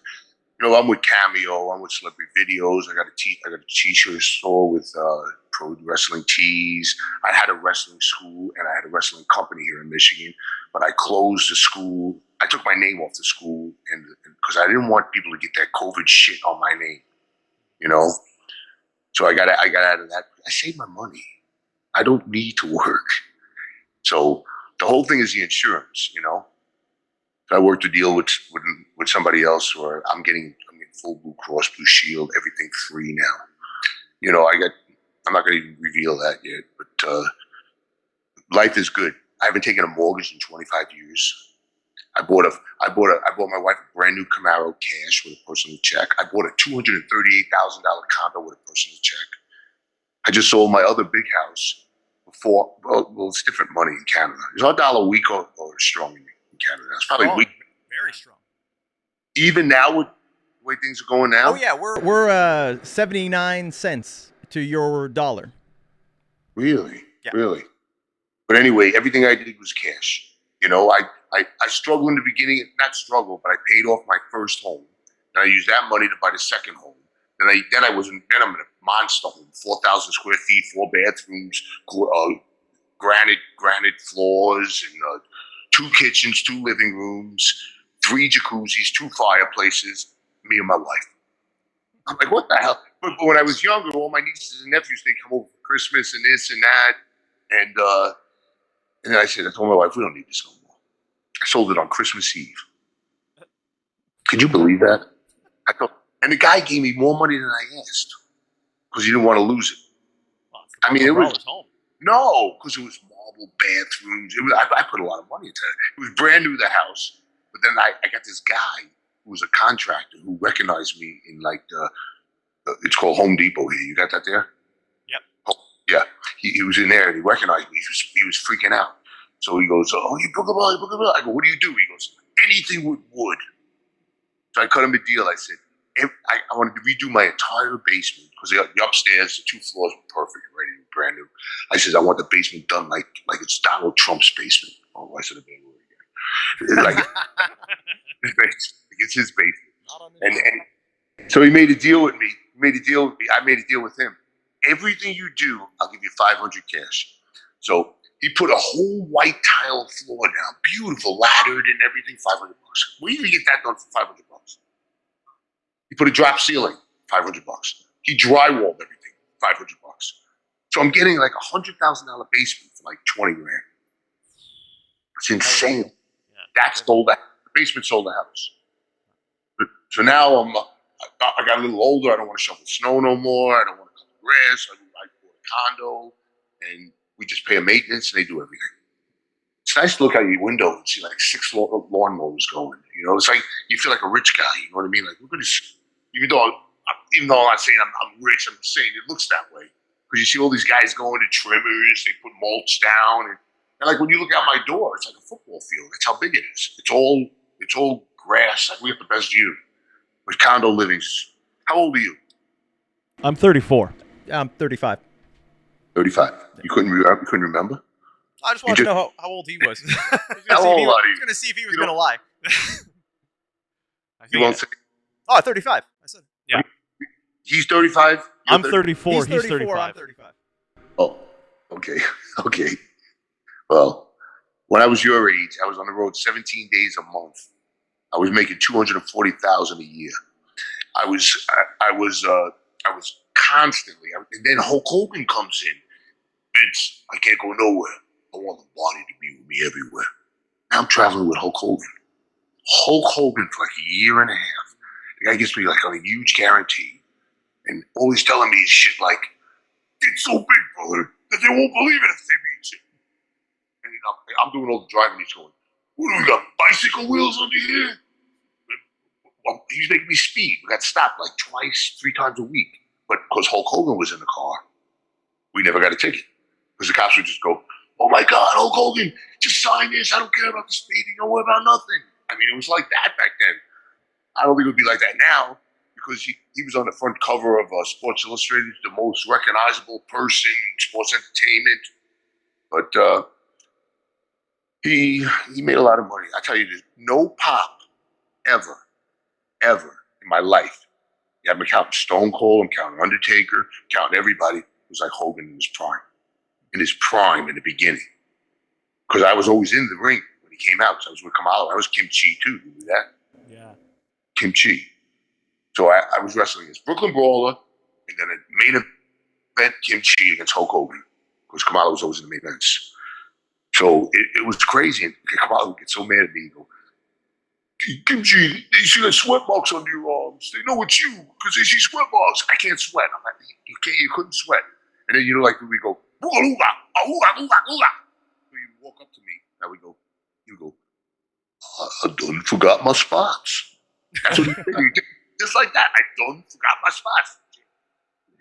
I'm with Cameo. I'm with Celebrity Videos. I got a T-shirt store with pro wrestling tees. I had a wrestling school and I had a wrestling company here in Michigan, but I closed the school. I took my name off the school and because I didn't want people to get that COVID shit on my name, So I got out of that. I saved my money. I don't need to work. So the whole thing is the insurance, If I work to deal with somebody else, or I'm getting full Blue Cross Blue Shield, everything free now. I'm not going to reveal that yet, but life is good. I haven't taken a mortgage in 25 years. I bought my wife a brand new Camaro cash with a personal check. I bought a $238,000 condo with a personal check. I just sold my other big house for, well, it's different money in Canada. Is our dollar weak or strong in Canada? It's probably weak. Very strong. Even now with the way things are going now? Oh, yeah. We're 79 cents to your dollar. Really? Yeah. Really? But anyway, everything I did was cash. I struggled in the beginning. Not struggle, but I paid off my first home. And I used that money to buy the second home. Then I'm in a monster home, 4,000 square feet, 4 bathrooms, granite floors, and 2 kitchens, 2 living rooms, 3 jacuzzis, 2 fireplaces, me and my wife. I'm like, what the hell? But when I was younger, all my nieces and nephews, they'd come over for Christmas and this and that. And then I told my wife, we don't need this no more. I sold it on Christmas Eve. Could you believe that? And the guy gave me more money than I asked because he didn't want to lose it. Well, it was home. No, because it was marble bathrooms. I put a lot of money into it. It was brand new, the house. But then I got this guy who was a contractor who recognized me in it's called Home Depot here. You got that there? Yep. Oh, yeah. He was in there and he recognized me. He was freaking out. So he goes, oh, you book a bill, you book a bill. I go, what do you do? He goes, anything with wood. So I cut him a deal. I said, I wanted to redo my entire basement because the upstairs, the 2 floors were perfect, ready, brand new. I said, I want the basement done like it's Donald Trump's basement. Oh, I said it again. Like it's his basement. And so he made a deal with me. I made a deal with him. Everything you do, I'll give you 500 cash. So he put a whole white tile floor down, beautiful, laddered and everything, $500. Where do you get that done for $500? He put a drop ceiling, $500. He drywalled everything, $500. So I'm getting like $100,000 basement for like 20 grand. It's insane. Yeah. The basement sold the house. So now I got a little older. I don't want to shovel snow no more. I don't want to cut the grass. I bought a condo, and we just pay a maintenance, and they do everything. it's nice to look out your window and see like 6 lawnmowers going. You know, it's like you feel like a rich guy. You know what I mean? Like, look at this. Even though I'm not saying I'm rich, I'm saying it looks that way. Because you see all these guys going to trimmers, they put mulch down, and like when you look out my door, it's like a football field. That's how big it is. It's all grass. Like we have the best view with condo livings. How old are you? I'm 34. I'm 35. 35. You couldn't remember? I just wanted to know how old he was. How old are you? I was going to see if he was going to lie. You won't say. Oh, 35. I said. Yeah. He's 35. I'm 34. He's 35. I'm 35. Oh, okay. Okay. Well, when I was your age, I was on the road 17 days a month. I was making $240,000 a year. I was constantly, and then Hulk Hogan comes in. Vince, I can't go nowhere. I want Lombardi to be with me everywhere. Now I'm traveling with Hulk Hogan. Hulk Hogan for like a year and a half. The guy gets me like on a huge guarantee. And always telling me shit like, it's so big, brother, that they won't believe it if they meet you. And I'm doing all the driving. He's going, what do we got, bicycle wheels under here? Well, he's making me speed. We got stopped like 3 times a week. But because Hulk Hogan was in the car, we never got a ticket. Because the cops would just go, oh my God, Hulk Hogan, just sign this. I don't care about the speeding. Don't worry about nothing. I mean, it was like that back then. I don't think it would be like that now. Because he was on the front cover of Sports Illustrated, the most recognizable person in sports entertainment. But he made a lot of money. I tell you this, no pop ever in my life. Yeah, I'm counting Stone Cold, I'm counting Undertaker, I'm counting everybody. It was like Hogan in his prime. In his prime in the beginning. Because I was always in the ring when he came out. So I was with Kamala. I was Kim Chi too. You knew that? Yeah. Kim Chi. So I was wrestling as Brooklyn Brawler, and then a main event, Kim Chi against Hulk Hogan, because Kamala was always in the main events. So it was crazy, and Kamala would get so mad at me. He'd go, Kim Chi, you see that sweat marks under your arms. They know it's you, because they see sweat marks. I can't sweat. I'm like, you couldn't sweat. And then, we go, ooga, ooga, ooga, ooga, ooga. So you walk up to me, and you go, I done forgot my spots. That's what he said. Just like that, I done forgot my spots.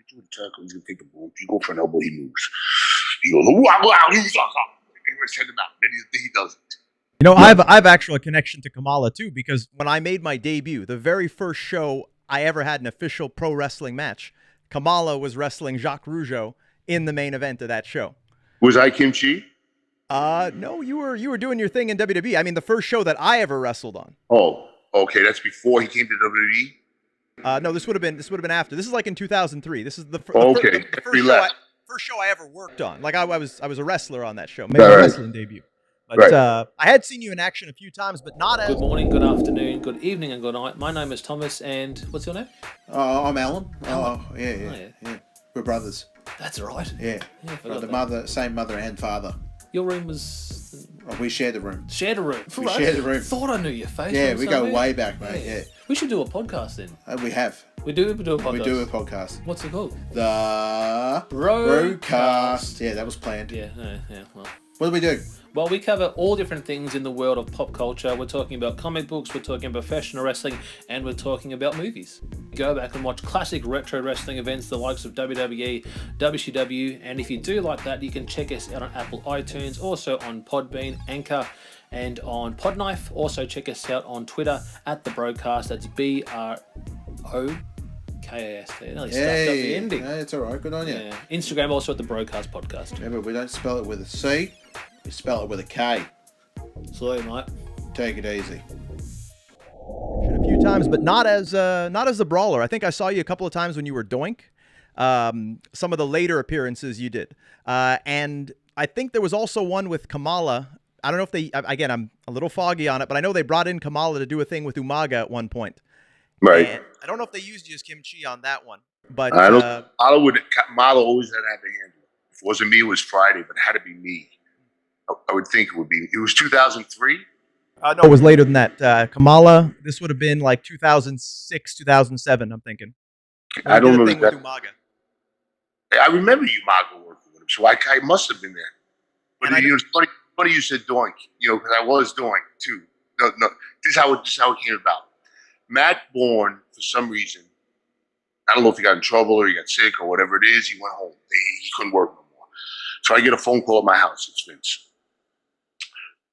He's going to take the ball. You go for an elbow, he moves. He goes, wow, he's going to send him out. Then he doesn't. You know, I've actually a connection to Kamala too, because when I made my debut, the very first show I ever had an official pro wrestling match, Kamala was wrestling Jacques Rougeau in the main event of that show. Was I Kim Chi? No, you were doing your thing in WWE. I mean, the first show that I ever wrestled on. Oh, okay, that's before he came to WWE. No, this would have been after. This is like in 2003. This is the first show I ever worked on. Like I was a wrestler on that show. Made my wrestling debut. But I had seen you in action a few times, but not as. Good morning, good afternoon, good evening, and good night. My name is Thomas, and what's your name? I'm Alan. Alan. Oh, yeah. We're brothers. That's right. Yeah. Same mother and father. Your room was. Oh, we shared the room. Shared a room. We shared the room. Thought I knew your face. Yeah, we go way back, mate. Yeah. We should do a podcast then. We have. We do a podcast. We do a podcast. What's it called? The Brocast. Yeah, that was planned. Yeah. Well. What do we do? Well, we cover all different things in the world of pop culture. We're talking about comic books, we're talking about professional wrestling, and we're talking about movies. Go back and watch classic retro wrestling events, the likes of WWE, WCW, and if you do like that, you can check us out on Apple iTunes, also on Podbean, Anchor, and on Podknife. Also check us out on Twitter at The Brocast. That's BROKAST. Nearly stuffed up the ending. No, it's all right. Good on you. Yeah. Instagram also at The Brocast Podcast. Remember, we don't spell it with a C. We spell it with a K. Salute, mate. Take it easy. A few times, but not as the Brawler. I think I saw you a couple of times when you were Doink. Some of the later appearances you did, and I think there was also one with Kamala. I don't know if they. Again, I'm a little foggy on it, but I know they brought in Kamala to do a thing with Umaga at one point. Right. And I don't know if they used you as Kim Chi on that one, but Kamala always had to handle it. If it wasn't me, it was Friday, but it had to be me. I would think it would be. It was 2003. No, it was later than that. Kamala, this would have been like 2006, 2007. I'm thinking. I don't know that. Umaga. I remember Umaga working with him, so I must have been there. But it's funny. funny you said Doink, because I was Doink too. No, this is how it came about. Matt Bourne, for some reason, I don't know if he got in trouble or he got sick or whatever it is, he went home. He couldn't work no more. So I get a phone call at my house. It's Vince.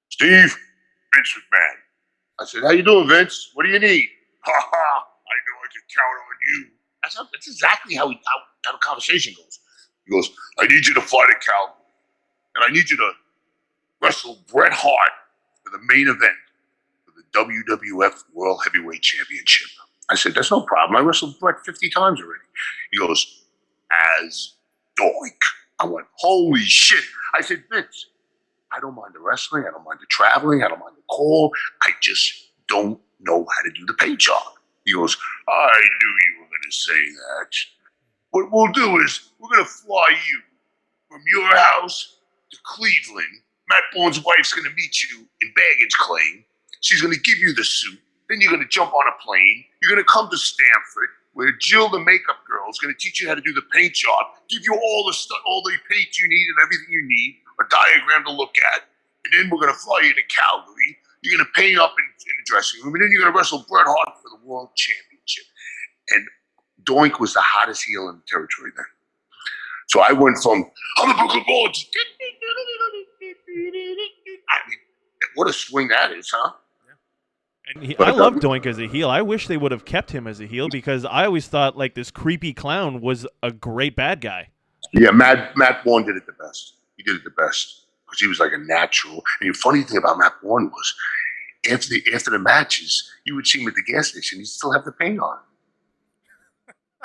Steve, Vince McMahon. I said, how you doing, Vince? What do you need? Ha ha, I know I can count on you. That's exactly how the conversation goes. He goes, I need you to fight at Calgary. And I need you to wrestle Bret Hart for the main event for the WWF World Heavyweight Championship. I said, that's no problem. I wrestled Bret 50 times already. He goes, as Doink. I went, holy shit. I said, Vince, I don't mind the wrestling. I don't mind the traveling. I don't mind the call. I just don't know how to do the paint job. He goes, I knew you were going to say that. What we'll do is we're going to fly you from your house to Cleveland. Matt Bourne's wife's going to meet you in baggage claim. She's going to give you the suit. Then you're going to jump on a plane. You're going to come to Stanford, where Jill, the makeup girl, is going to teach you how to do the paint job, give you all the stuff, all the paint you need and everything you need, a diagram to look at. And then we're going to fly you to Calgary. You're going to paint up in the dressing room. And then you're going to wrestle Bret Hart for the World Championship. And Doink was the hottest heel in the territory then. So I went from, I'm the Brooklyn Brawler. I mean, what a swing that is, huh? And I love Doink as a heel. I wish they would have kept him as a heel because I always thought like this creepy clown was a great bad guy. Yeah, Matt Bourne did it the best. He did it the best because he was like a natural. And the funny thing about Matt Bourne was after the matches, you would see him at the gas station. He'd still have the paint on.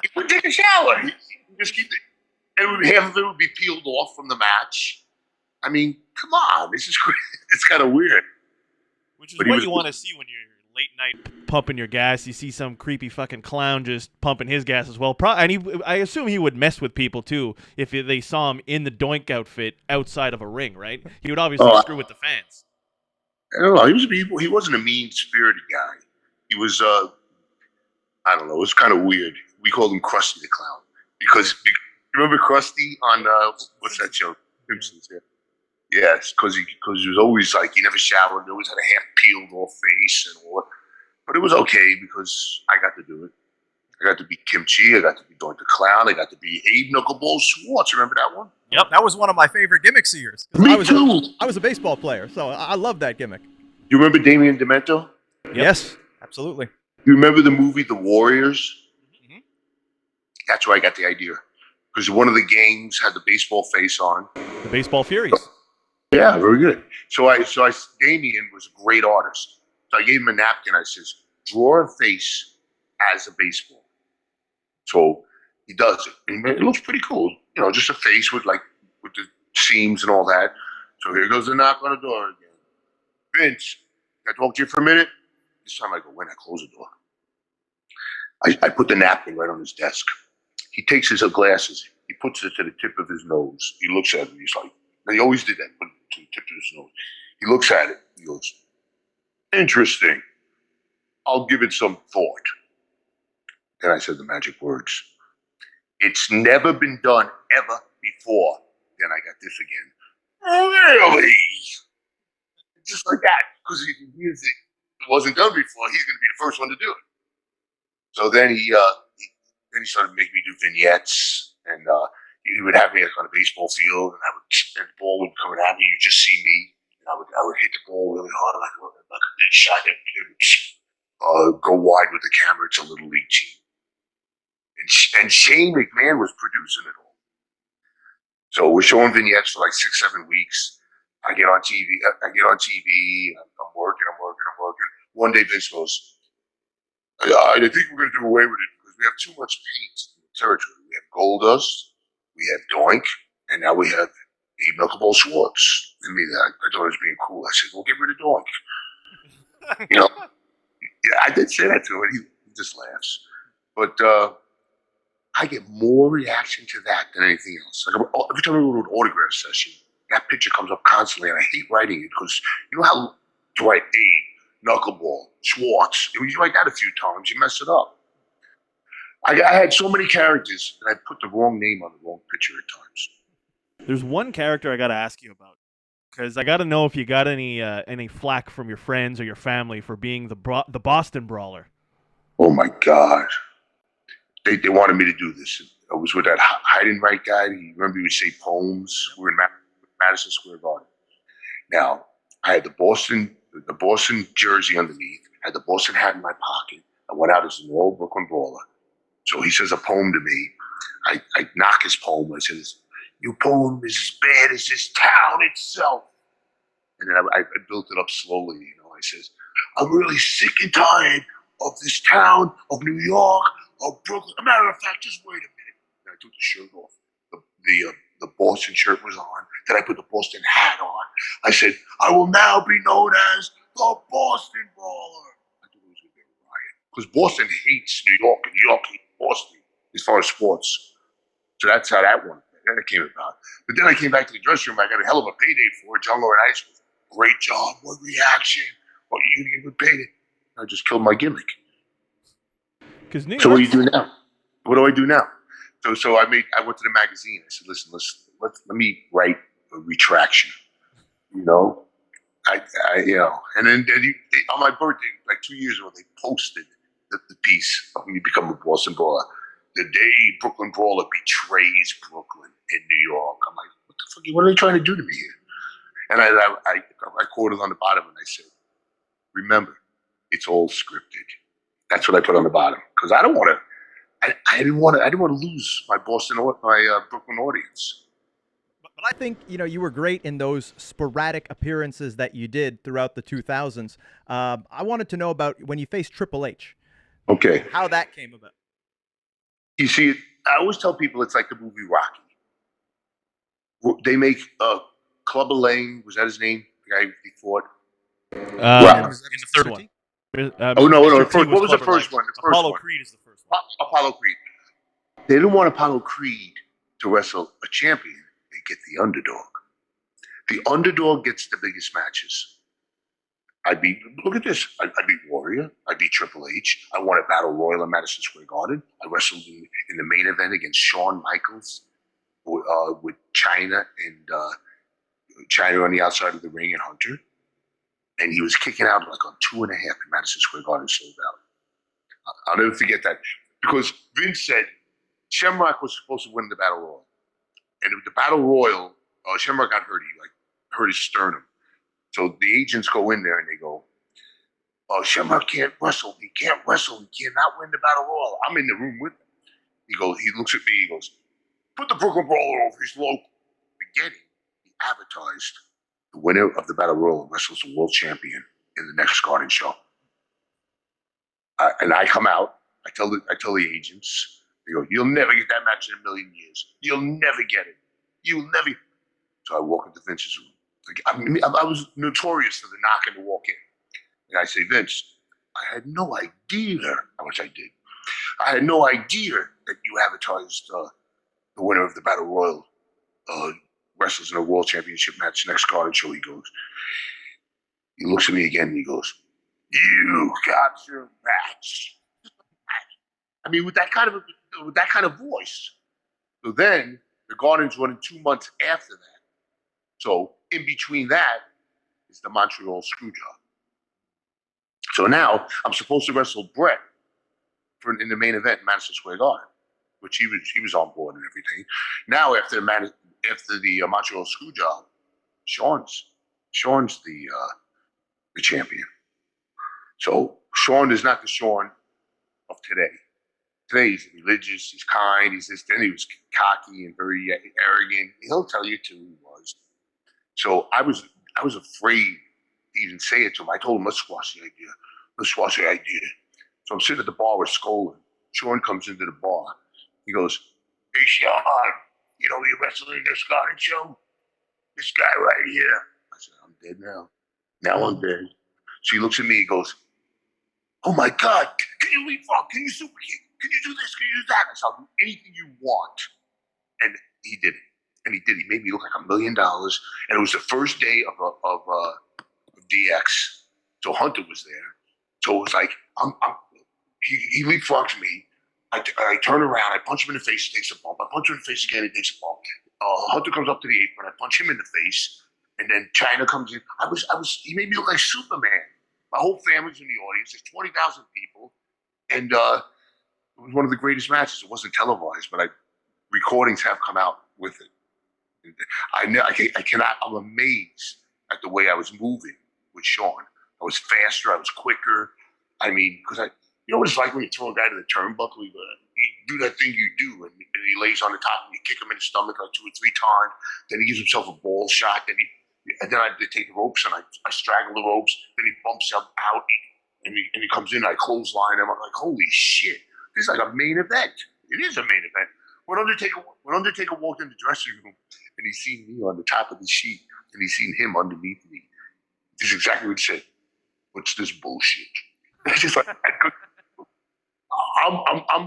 He would take a shower. He'd just keep it. And half of it would be peeled off from the match. I mean, come on. This is crazy. It's kind of weird. Which is what you want to see when you're late night pumping your gas. You see some creepy fucking clown just pumping his gas as well. And I assume he would mess with people too if they saw him in the Doink outfit outside of a ring, right? He would obviously screw with the fans. I don't know. He wasn't a mean-spirited guy. He was, I don't know. It was kind of weird. We called him Krusty the Clown because you remember Krusty on what's that show? Simpsons. Yeah. Yes, because he was always like he never showered. He always had a half peeled off face and all. But it was okay because I got to do it. I got to be Kimchi. I got to be Doink the Clown. I got to be Abe Knuckleball Schwartz. Remember that one? Yep, that was one of my favorite gimmicks of yours. Me too. I was a baseball player, so I love that gimmick. You remember Damien Demento? Yep. Yes, absolutely. You remember the movie The Warriors? Mm-hmm. That's where I got the idea. Because one of the games had the baseball face on. The Baseball Furies. Yeah, very good. So Damien was a great artist. So I gave him a napkin. I says, draw a face as a baseball. So he does it. And it looks pretty cool. Just a face with the seams and all that. So here goes the knock on the door again. Vince, can I talk to you for a minute? This time I go, when I close the door. I put the napkin right on his desk. He takes his glasses. He puts it to the tip of his nose. He looks at it. He's like, and he always did that, put it to the tip of his nose. He looks at it. He goes, interesting. I'll give it some thought. Then I said the magic words. It's never been done ever before. Then I got this again. Really? Just like that. Because it wasn't done before. He's going to be the first one to do it. So then he started making me do vignettes. And he would have me on a baseball field. And the ball would come at me. You'd just see me. And I would hit the ball really hard like a big shot. And go wide with the camera. It's a little league team. And Shane McMahon was producing it all. So we're showing vignettes for like 6-7 weeks. I get on TV. I'm working. One day Vince goes, I think we're going to do away with it because we have too much paint in the territory. We have Goldust, we have Doink, and now we have Abe Knuckleball Schwartz. I mean, I thought it was being cool. I said, we'll get rid of Doink. Yeah, I did say that to him. He just laughs. But I get more reaction to that than anything else. Like every time I go to an autograph session, that picture comes up constantly, and I hate writing it because you know how to write Abe, Knuckleball, Schwartz. When you write that a few times, you mess it up. I had so many characters that I put the wrong name on the wrong picture at times. There's one character I got to ask you about because I got to know if you got any flack from your friends or your family for being the Boston Brawler. Oh my God. They wanted me to do this. I was with that hide and right guy. You remember he would say poems? We were in Madison Square Garden. Now, I had the Boston jersey underneath, had the Boston hat in my pocket. I went out as an old Brooklyn Brawler. So he says a poem to me. I knock his poem. I says, "Your poem is as bad as this town itself." And then I built it up slowly. I says, "I'm really sick and tired of this town, of New York, of Brooklyn. As a matter of fact, just wait a minute." And I took the shirt off. The Boston shirt was on. Then I put the Boston hat on. I said, "I will now be known as the Boston Brawler." I thought it was going to be a riot. Because Boston hates New York, and New York hates Boston as far as sports. So that's how that came about. But then I came back to the dressing room. I got a hell of a payday for it. John Lauren High School. Great job. What reaction? What are you going to give a payday? I just killed my gimmick. So what do you do now? What do I do now? So I went to the magazine. I said, "Listen, let me write a retraction." And then on my birthday, like 2 years ago, they posted the piece of me becoming a Boston Brawler. The day Brooklyn Brawler betrays Brooklyn in New York. I'm like, what are they trying to do to me here? And I quoted on the bottom and I said, "Remember, it's all scripted." That's what I put on the bottom because I don't want to. I didn't want to lose my Brooklyn audience. But I think you were great in those sporadic appearances that you did throughout the 2000s. I wanted to know about when you faced Triple H. Okay. How that came about. You see, I always tell people it's like the movie Rocky. They make Clubber Lang, was that his name? The guy he fought. In the third one. No! What was the first one? Apollo Creed is the first one. Apollo Creed. They didn't want Apollo Creed to wrestle a champion. They get the underdog. The underdog gets the biggest matches. Look at this. I beat Warrior. I beat Triple H. I won a battle royal in Madison Square Garden. I wrestled in the main event against Shawn Michaels with China and China on the outside of the ring and Hunter. And he was kicking out like on 2.5 in Madison Square Garden, sold out. I'll never forget that because Vince said Shamrock was supposed to win the battle royal, and the battle royal, Shamrock got hurt. He hurt his sternum. So the agents go in there and they go, "Shamrock can't wrestle. He can't wrestle. He cannot win the battle royal." I'm in the room with him. He looks at me. He goes, "Put the Brooklyn Brawler over. He's local." Beginning, he advertised. The winner of the battle royal wrestles the world champion in the next Garden show. And I come out. I tell the agents. They go, "You'll never get that match in a million years. You'll never get it. You'll never." So I walk into Vince's room. I was notorious for the knock and the walk in. And I say, "Vince, I had no idea," which I did. "I had no idea that you advertised the winner of the battle royal wrestles in a world championship match next Garden show." He looks at me again and he goes, "You got your match." I mean, with that kind of voice. So then the Garden's running 2 months after that. So in between that is the Montreal Screwjob. So now I'm supposed to wrestle Brett in the main event in Madison Square Garden, which he was on board and everything. Now after the Montreal Screwjob, Sean's the champion. So Sean is not the Sean of today. Today he's religious, he's kind, he's this. Then he was cocky and very arrogant. He'll tell you too he was. So I was afraid to even say it to him. I told him, let's squash the idea. So I'm sitting at the bar with Skolin. Sean comes into the bar. He goes, "Hey Sean, you know you're wrestling this Garden show? This guy right here." I said, "I'm dead now. Now I'm dead." So he looks at me, he goes, "Oh my God, can you leapfrog? Can you super kick? Can you do this? Can you do that?" I said, "I'll do anything you want." And he did it. And he did. He made me look like $1 million. And it was the first day of DX. So Hunter was there. So it was like, he leapfrogs me. I turn around. I punch him in the face. He takes a bump. I punch him in the face again. He takes a bump. Hunter comes up to the apron. I punch him in the face. And then China comes in. He made me look like Superman. My whole family's in the audience. There's 20,000 people. And it was one of the greatest matches. It wasn't televised, but recordings have come out with it. I cannot, I'm amazed at the way I was moving with Sean. I was faster, I was quicker. I mean, because you know what it's like when you throw a guy to the turnbuckle? You do that thing you do, and he lays on the top, and you kick him in the stomach like 2 or 3 times. Then he gives himself a ball shot. Then I take the ropes, and I strangle the ropes. Then he bumps out, and he comes in, and I clothesline him. I'm like, holy shit. This is like a main event. It is a main event. When Undertaker walked in the dressing room, and he seen me on the top of the sheet, and he seen him underneath me, this is exactly what he said. What's this bullshit? It's just like, I'm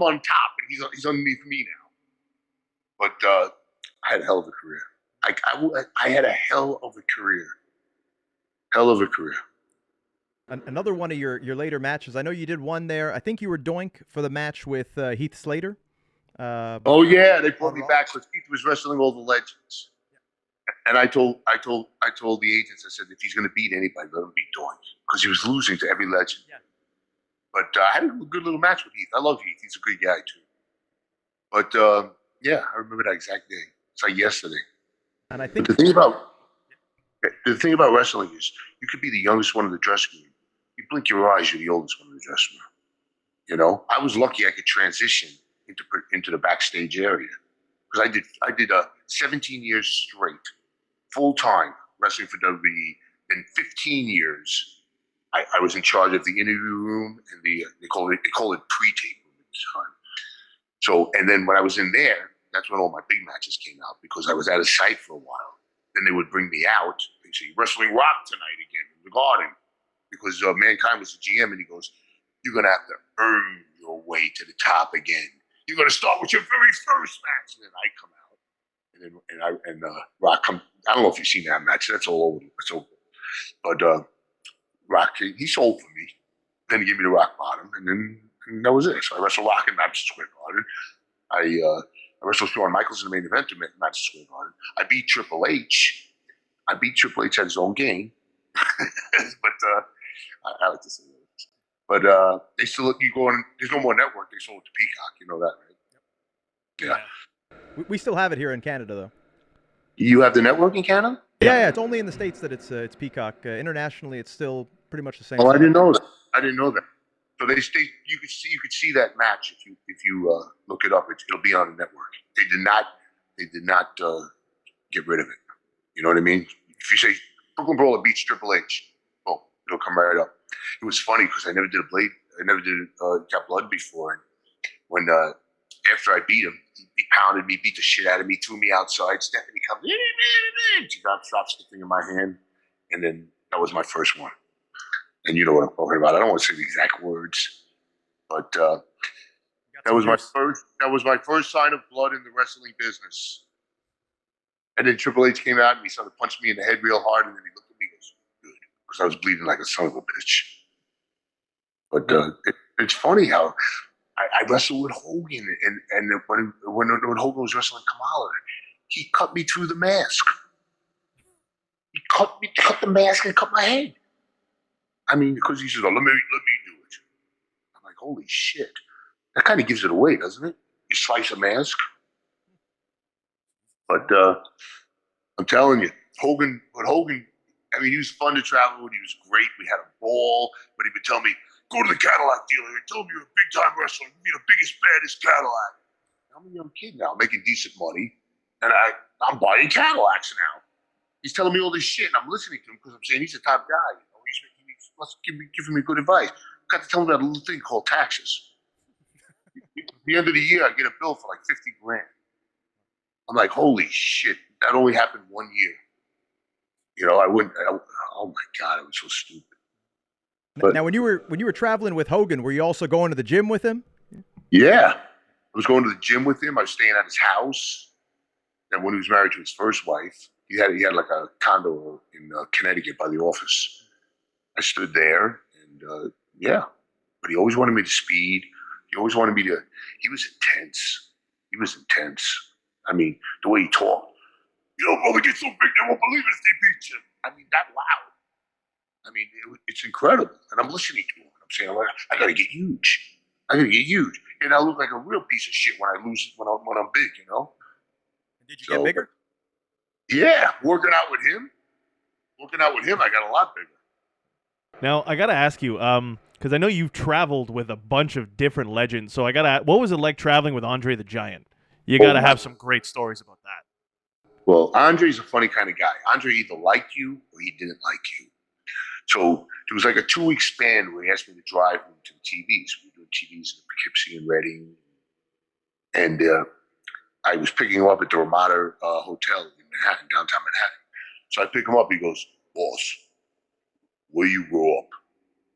on top, and he's underneath me now. But I had a hell of a career. I had a hell of a career. Hell of a career. Another one of your later matches. I know you did one there. I think you were Doink for the match with Heath Slater. Oh yeah, they brought me back because Heath was wrestling all the legends. And I told the agents, I said, if he's going to beat anybody, let him beat Doink, because he was losing to every legend. Yeah. But I had a good little match with Heath. I love Heath. He's a good guy too. But yeah, I remember that exact day. It's like yesterday. And I think the thing about wrestling is you could be the youngest one in the dressing room. You blink your eyes, you're the oldest one in the dressing room. You know, I was lucky I could transition into the backstage area because I did 17 years straight, full time wrestling for WWE. Then 15 years, I was in charge of the interview room and they call it pre-tape room at the time. So, and then when I was in there, that's when all my big matches came out because I was out of sight for a while. Then they would bring me out. They'd say, Wrestling Rock tonight again in the Garden. Because Mankind was the GM, and he goes, you're going to have to earn your way to the top again. You're going to start with your very first match. And then I come out. And then Rock come. I don't know if you've seen that match. That's all over. It's over. But Rock, he sold for me. Then he gave me the rock bottom. And that was it. So I wrestled Rock in Madison Square Garden. I wrestled Shawn Michaels in the main event in Madison Square Garden. I beat Triple H. Triple H at his own game. But I like to say that. But they still let you go on. There's no more network. They sold it to Peacock. You know that, right? Yeah. We still have it here in Canada, though. You have the network in Canada? Yeah. It's only in the States that it's Peacock. Internationally, it's still pretty much the same. Oh, I didn't know that. So you could see that match if you look it up. It'll be on the network. They did not get rid of it. You know what I mean? If you say Brooklyn Brawler beats Triple H, oh, it'll come right up. It was funny because I never did got blood before, and when after I beat him, he pounded me, beat the shit out of me, threw me outside. Stephanie comes in, she drops the thing in my hand, and then that was my first one. And you know what I'm talking about. I don't want to say the exact words, but that was my first sign of blood in the wrestling business. And then Triple H came out and he started punching me in the head real hard, and then he looked at me and goes, good, because I was bleeding like a son of a bitch. But it's funny how I wrestled with Hogan, and when Hogan was wrestling Kamala, he cut me through the mask. He cut the mask and cut my head. I mean, because he says, let me do it. I'm like, holy shit. That kind of gives it away, doesn't it? You slice a mask. But I'm telling you, Hogan, I mean, he was fun to travel with. He was great. We had a ball, but he would tell me, go to the Cadillac dealer and tell him you're a big-time wrestler. You're the biggest, baddest Cadillac. I'm a young kid now, making decent money, and I'm buying Cadillacs now. He's telling me all this shit, and I'm listening to him because I'm saying he's a top guy. You know, he's giving me good advice. Got to tell him about a little thing called taxes. At the end of the year, I get a bill for like $50,000. I'm like, holy shit, that only happened 1 year. You know, oh my God, I was so stupid. But now, when you were traveling with Hogan, were you also going to the gym with him? Yeah, I was going to the gym with him. I was staying at his house. And when he was married to his first wife, he had like a condo in Connecticut by the office. I stood there, and yeah, but he always wanted me to speed. He always wanted me to. He was intense. I mean, the way he talked. brother gets so big they won't believe it if they beat you. I mean, that loud. I mean, it's incredible. And I'm listening to him. I'm saying, I got to get huge. I got to get huge. And I look like a real piece of shit when I lose, when I'm big, you know? Did you get bigger? Yeah. Working out with him, I got a lot bigger. Now, I got to ask you, because I know you've traveled with a bunch of different legends. So I got to, what was it like traveling with Andre the Giant? You got to have some great stories about that. Well, Andre's a funny kind of guy. Andre either liked you or he didn't like you. So there was like a 2-week span where he asked me to drive him to the TVs. We were doing TVs in Poughkeepsie and Reading. And I was picking him up at the Ramada Hotel in Manhattan, downtown Manhattan. So I pick him up. He goes, boss, where you grow up?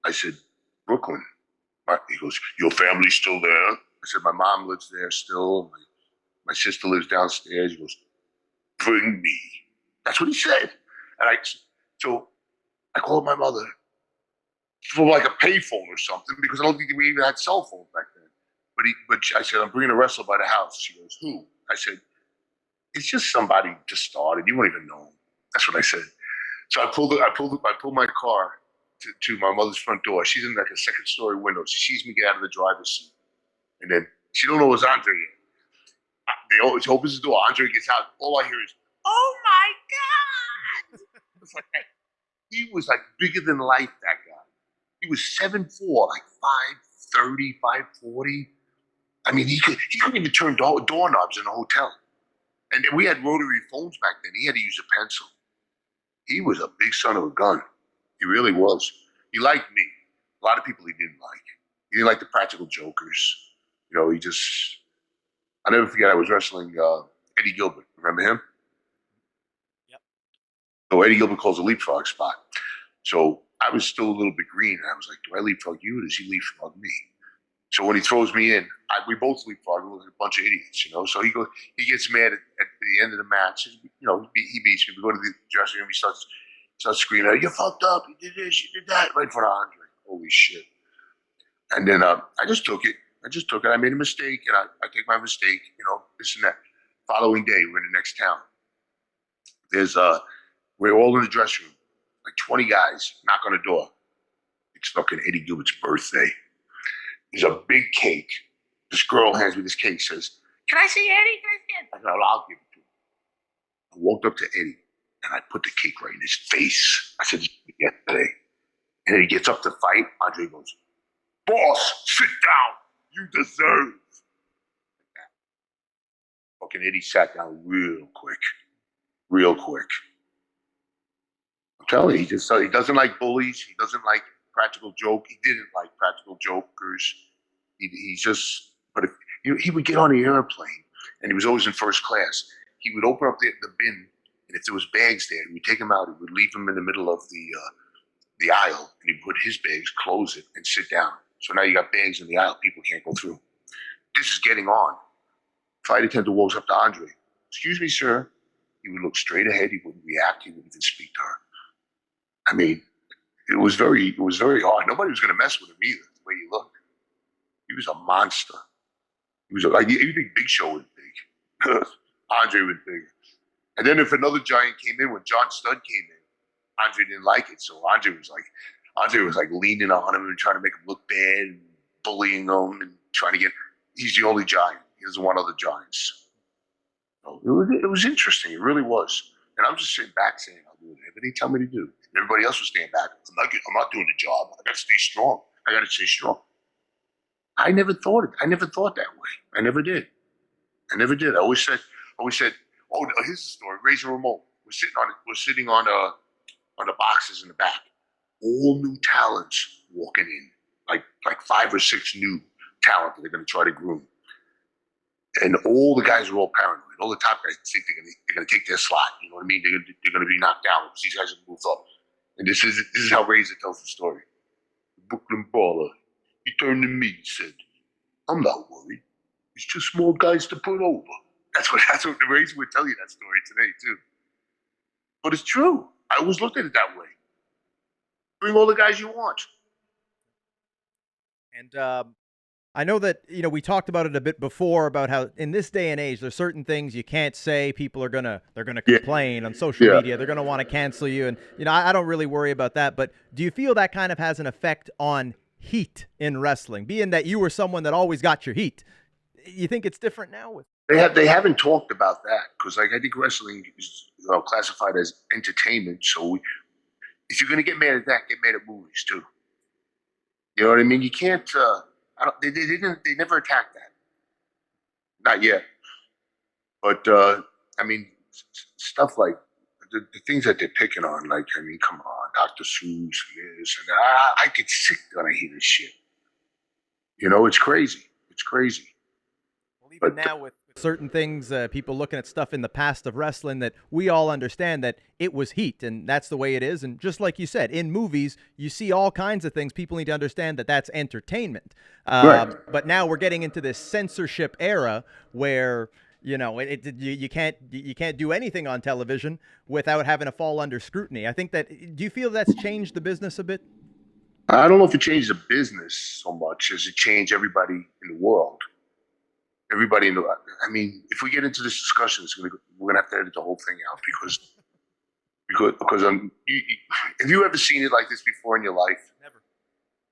I said, Brooklyn. He goes, your family's still there? I said, my mom lives there still. My sister lives downstairs. He goes, bring me. That's what he said. And so I called my mother for like a payphone or something because I don't think we even had cell phones back then. But I said, I'm bringing a wrestler by the house. She goes, who? I said, it's just somebody just started. You won't even know him. That's what I said. So I pulled my car to my mother's front door. She's in like a second story window. She sees me get out of the driver's seat. And then she don't know it's Andre yet. She opens the door. Andre gets out. All I hear is, oh my God. He was like bigger than life, that guy. He was 7'4", like 5'30", 5'40". I mean, he couldn't even turn doorknobs in a hotel. And we had rotary phones back then. He had to use a pencil. He was a big son of a gun. He really was. He liked me. A lot of people he didn't like. He didn't like the practical jokers. You know, I'll never forget, I was wrestling Eddie Gilbert. Remember him? Yep. So Eddie Gilbert calls a leapfrog spot. So I was still a little bit green. And I was like, do I leapfrog you or does he leapfrog me? So when he throws me in, we both leapfrog. We look like a bunch of idiots, you know. So he gets mad at the end of the match. You know, he beats me. We go to the dressing room. He starts screaming, "You fucked up. You did this. You did that." Right in front of Andre. Holy shit! And then I just took it. I made a mistake, and I take my mistake. You know, this and that. Following day, we're in the next town. We're all in the dressing room, like 20 guys. Knock on the door. It's fucking Eddie Gilbert's birthday. There's a big cake. This girl hands me this cake, says, can I see Eddie? I said, I'll give it to him. I walked up to Eddie, and I put the cake right in his face. I said, yesterday. And then he gets up to fight. Andre goes, boss, sit down. You deserve. Fucking Eddie sat down real quick. I'm telling you, he doesn't like bullies. He doesn't like practical joke. He didn't like practical jokers. He's just, but he would get on the airplane, and he was always in first class. He would open up the bin, and if there was bags there, he would take them out. He would leave them in the middle of the aisle, and he'd put his bags, close it, and sit down. So now you got bags in the aisle. People can't go through. This is getting on. Flight attendant walks up to Andre. Excuse me, sir. He would look straight ahead. He wouldn't react. He wouldn't even speak to her. I mean, it was very hard. Nobody was going to mess with him either, the way he looked. He was a monster. He was like, you think Big Show was big. Andre was bigger. And then if another giant came in, when John Studd came in, Andre didn't like it. So Andre was like leaning on him and trying to make him look bad and bullying him and trying to he's the only giant. He doesn't want other giants. So it was interesting. It really was. And I'm just sitting back saying, I'll do whatever they tell me to do. And everybody else was staying back. I'm not doing the job. I got to stay strong. I never thought that way. I never did. I always said, oh, here's the story. Razor Ramon. We're sitting on the boxes in the back. All new talents walking in, like 5 or 6 new talent that they're going to try to groom. And all the guys are all paranoid. All the top guys think they're going to take their slot. You know what I mean? They're going to be knocked down because these guys have moved up. And this is how Razor tells the story. Brooklyn Brawler. He turned to me and said, I'm not worried. It's just small guys to put over. That's what the Razor would tell you that story today, too. But it's true. I always looked at it that way. Bring all the guys you want. And I know that, we talked about it a bit before about how in this day and age, there's certain things you can't say. People are they're gonna complain on social media. They're gonna want to cancel you, and I don't really worry about that. But do you feel that kind of has an effect on heat in wrestling? Being that you were someone that always got your heat, you think it's different now with? They haven't talked about that because I think wrestling is classified as entertainment. So if you're gonna get mad at that, get mad at movies too. You know what I mean? You can't. They never attacked that. Not yet. But stuff like the things that they're picking on, like, come on, Dr. Seuss and this, and I get sick when I hear this shit. It's crazy. It's crazy. Well, even now with certain things, people looking at stuff in the past of wrestling, that we all understand that it was heat, and that's the way it is. And just like you said, in movies, you see all kinds of things. People need to understand that that's entertainment. Right. But now we're getting into this censorship era where you can't do anything on television without having to fall under scrutiny. I think that. Do you feel that's changed the business a bit? I don't know if it changed the business so much as it changed everybody in the world. Everybody in the, if we get into this discussion, we're gonna have to edit the whole thing out because have you ever seen it like this before in your life? Never.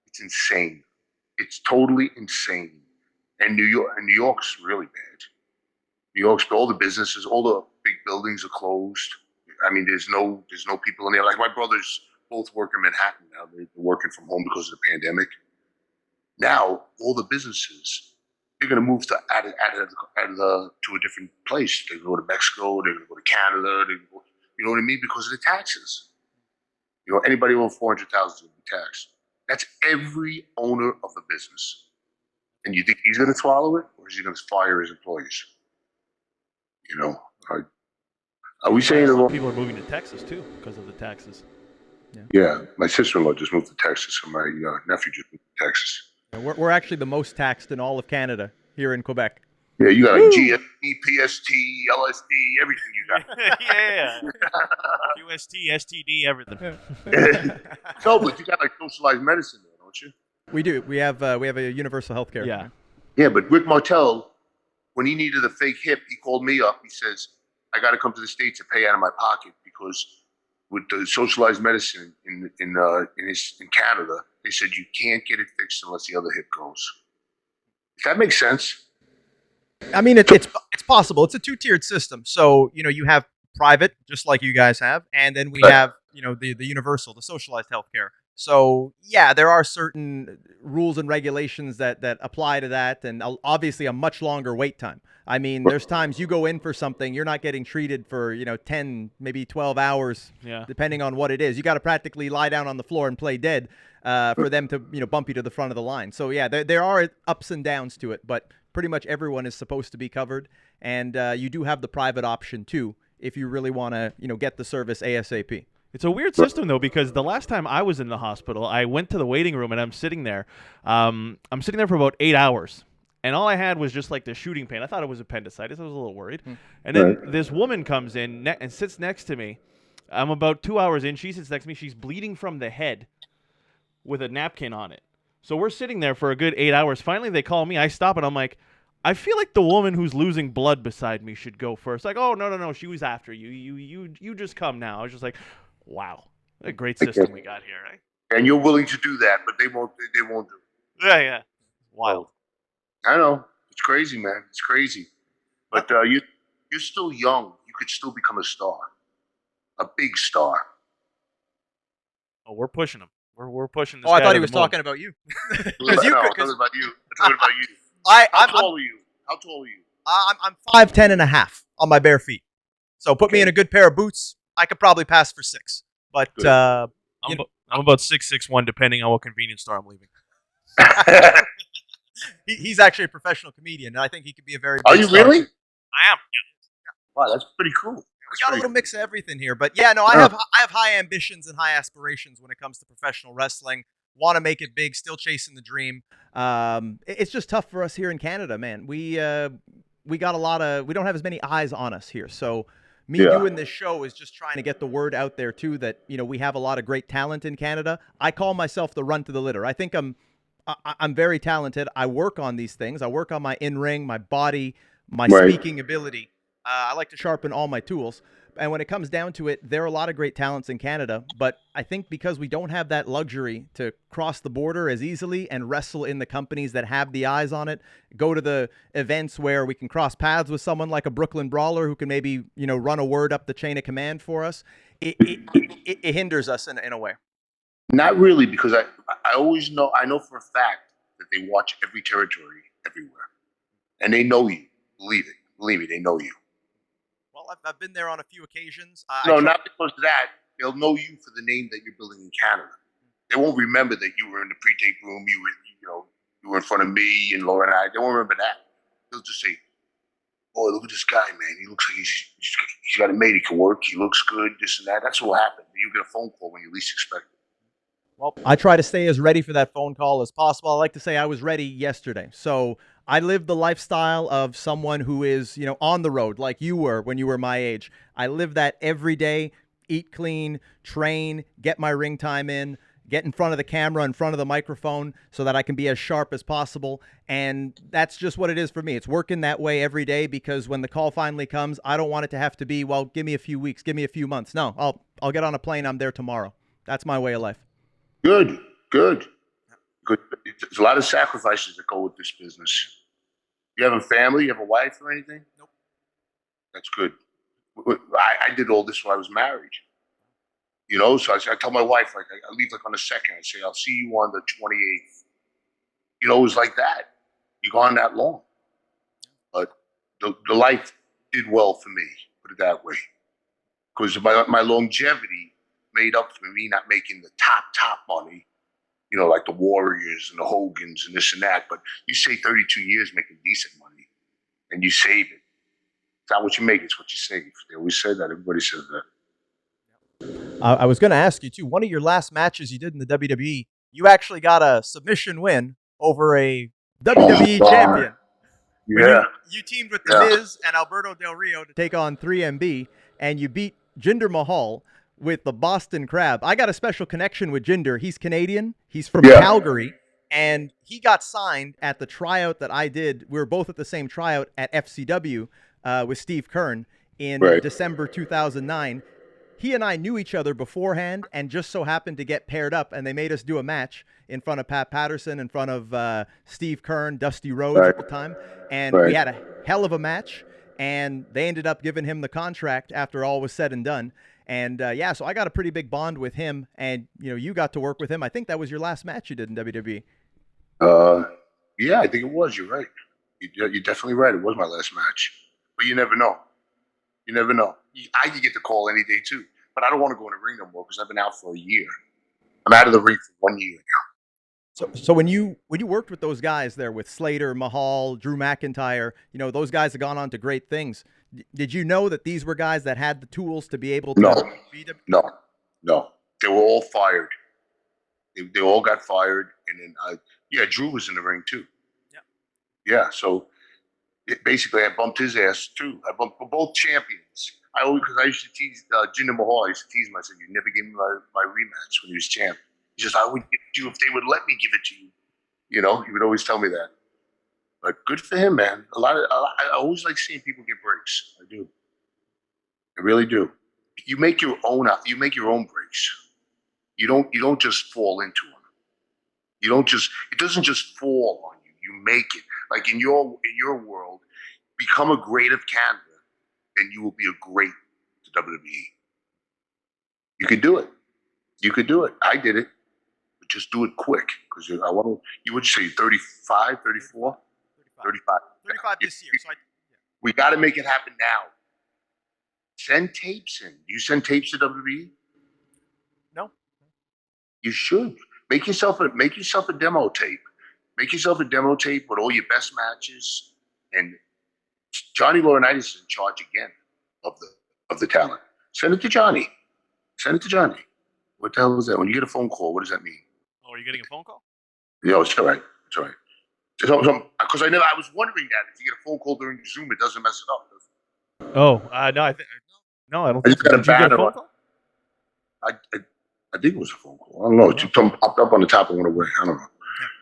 It's insane. It's totally insane. And New York's really bad. New York's, all the businesses, all the big buildings are closed. There's no people in there. Like my brothers both work in Manhattan now. They're working from home because of the pandemic. Now all the businesses, they're going to move to to a different place. They're going to go to Mexico. They're going to go to Canada. You know what I mean? Because of the taxes. Anybody over 400,000 is going to be taxed. That's every owner of the business. And you think he's going to swallow it, or is he going to fire his employees? Are we saying the wrong? People are moving to Texas too because of the taxes. Yeah, my sister-in-law just moved to Texas, and my nephew just moved to Texas. We're actually the most taxed in all of Canada here in Quebec. Yeah, you got like GST, PST, LSD, everything you got. Yeah. QST, STD, everything. No, but you got like socialized medicine there, don't you? We do. We have a universal health care. Yeah. Yeah, but Rick Martel, when he needed a fake hip, he called me up. He says, I got to come to the States and pay out of my pocket because with the socialized medicine in Canada, they said you can't get it fixed unless the other hip goes. If that makes sense. It's possible. It's a two-tiered system. So, you have private, just like you guys have, and then we have, the universal, the socialized healthcare. So, yeah, there are certain rules and regulations that apply to that, and obviously a much longer wait time. There's times you go in for something, you're not getting treated for, 10, maybe 12 hours, depending on what it is. You got to practically lie down on the floor and play dead for them to, bump you to the front of the line. So, yeah, there are ups and downs to it, but pretty much everyone is supposed to be covered, and you do have the private option, too, if you really want to, get the service ASAP. It's a weird system, though, because the last time I was in the hospital, I went to the waiting room, and I'm sitting there. I'm sitting there for about 8 hours, and all I had was just like the shooting pain. I thought it was appendicitis. I was a little worried. And then this woman comes in and sits next to me. I'm about 2 hours in. She sits next to me. She's bleeding from the head with a napkin on it. So we're sitting there for a good 8 hours. Finally, they call me. I stop, and I'm like, I feel like the woman who's losing blood beside me should go first. Like, oh, no, she was after you. You just come now. I was just like, wow, a great system we got here, right? And you're willing to do that, but they won't do it. Yeah. Wild. I know. It's crazy, man. It's crazy. But you're still young. You could still become a star. A big star. Oh, we're pushing him. We're pushing this guy. I thought he was talking about you. I'm talking about you. How tall are you? I'm 5'10" and a half on my bare feet. So put me in a good pair of boots, I could probably pass for 6. But I'm about 6'1", depending on what convenience store I'm leaving. He's actually a professional comedian, and I think he could be a very big Are you star really? too. I am. Wow, that's pretty cool. We got a little mix of everything here, but yeah, no, I have high ambitions and high aspirations when it comes to professional wrestling. Want to make it big, still chasing the dream. It's just tough for us here in Canada, man. We got we don't have as many eyes on us here, so me doing this show is just trying to get the word out there too that we have a lot of great talent in Canada. I call myself the run to the litter. I think I'm I'm very talented. I work on these things. I work on my in-ring, my body, my Right. speaking ability. I like to sharpen all my tools. And when it comes down to it, there are a lot of great talents in Canada. But I think because we don't have that luxury to cross the border as easily and wrestle in the companies that have the eyes on it, go to the events where we can cross paths with someone like a Brooklyn Brawler who can maybe, run a word up the chain of command for us, it hinders us in a way. Not really, because I always know, I know for a fact that they watch every territory everywhere. And they know you. Believe it. Believe me, they know you. Well, I've been there on a few occasions. No, not because of that. They'll know you for the name that you're building in Canada. They won't remember that you were in the pre-tape room, you were in front of me and Laura and I. They won't remember that. They'll just say, boy, look at this guy, man. He looks like he's got it made. He can work. He looks good, this and that. That's what will happen. You get a phone call when you least expect it. Well, I try to stay as ready for that phone call as possible. I like to say I was ready yesterday. So I live the lifestyle of someone who is, on the road like you were when you were my age. I live that every day, eat clean, train, get my ring time in, get in front of the camera, in front of the microphone so that I can be as sharp as possible. And that's just what it is for me. It's working that way every day because when the call finally comes, I don't want it to have to be, well, give me a few weeks, give me a few months. No, I'll get on a plane. I'm there tomorrow. That's my way of life. Good. There's a lot of sacrifices that go with this business. You have a family? You have a wife or anything? Nope. That's good. I did all this when I was married. So I tell my wife, like, I leave like on the 2nd. I say, I'll see you on the 28th. It was like that. You're gone that long. But the life did well for me, put it that way. Because my longevity made up for me not making the top money, like the Warriors and the Hogans and this and that. But you say 32 years making decent money, and you save it. It's not what you make, it's what you save. They always say that. Everybody says that. I was going to ask you, too, one of your last matches you did in the WWE, you actually got a submission win over a WWE champion. Yeah. You teamed with The Miz and Alberto Del Rio to take on 3MB, and you beat Jinder Mahal with the Boston Crab. I got a special connection with Jinder. He's Canadian. He's from Calgary, and he got signed at the tryout that I did. We were both at the same tryout at FCW with Steve Kern in December 2009. He and I knew each other beforehand and just so happened to get paired up, and they made us do a match in front of Pat Patterson, in front of Steve Kern, Dusty Rhodes at the time, and we had a hell of a match, and they ended up giving him the contract after all was said and done. And so I got a pretty big bond with him, and you got to work with him. I think that was your last match you did in WWE. Yeah, I think it was. You're right. You're definitely right. It was my last match, but you never know. I could get the call any day too, but I don't want to go in the ring no more because I've been out for a year. I'm out of the ring for 1 year now. So when you worked with those guys there with Slater, Mahal, Drew McIntyre, those guys have gone on to great things. Did you know that these were guys that had the tools to be able to beat them? No. They were all fired. They all got fired, and then Drew was in the ring too. Yeah. So basically, I bumped his ass too. I bumped both champions. Because I used to tease Jinder Mahal. I used to tease him. I said, "You never gave me my rematch when he was champ." He says, "I would give it to you if they would let me give it to you." He would always tell me that. But good for him, man. I always like seeing people get breaks. I do. I really do. You make your own breaks. You don't just fall into them. It doesn't just fall on you. You make it. Like in your world, become a great of Canada, and you will be a great to WWE. You could do it. I did it. But just do it quick. Because you would say 35, 34? 35 this year. So we got to make it happen now. Send tapes in. Do you send tapes to WWE? No. You should. Make yourself a demo tape. Make yourself a demo tape with all your best matches. And Johnny Laurinaitis is in charge again of the talent. Send it to Johnny. What the hell is that? When you get a phone call, what does that mean? Oh, are you getting a phone call? Yeah, it's all right. Because I was wondering that if you get a phone call during Zoom, it doesn't mess it up. Oh, no, I don't think so. Did you get a phone call? I think it was a phone call. I don't know. It popped up on the top and went away. I don't know.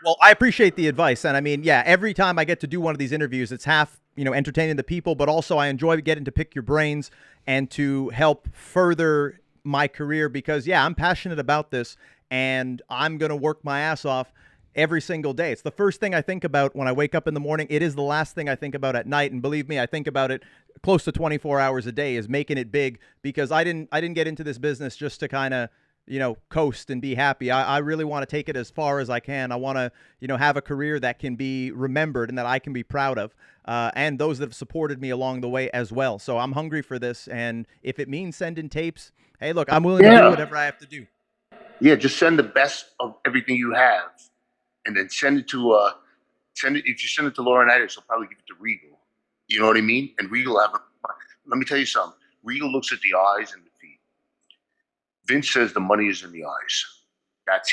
Well, I appreciate the advice. And I mean, yeah, every time I get to do one of these interviews, it's half, entertaining the people, but also I enjoy getting to pick your brains and to help further my career because, yeah, I'm passionate about this and I'm going to work my ass off every single day. It's the first thing I think about when I wake up in the morning. It is the last thing I think about at night. And believe me, I think about it close to 24 hours a day is making it big because I didn't get into this business just to kind of, coast and be happy. I really want to take it as far as I can. I want to, have a career that can be remembered and that I can be proud of. And those that have supported me along the way as well. So I'm hungry for this. And if it means sending tapes, hey, look, I'm willing to do whatever I have to do. Yeah, just send the best of everything you have. And then send it to, if you send it to Laurinaitis, he'll probably give it to Regal. You know what I mean? And Regal let me tell you something. Regal looks at the eyes and the feet. Vince says the money is in the eyes.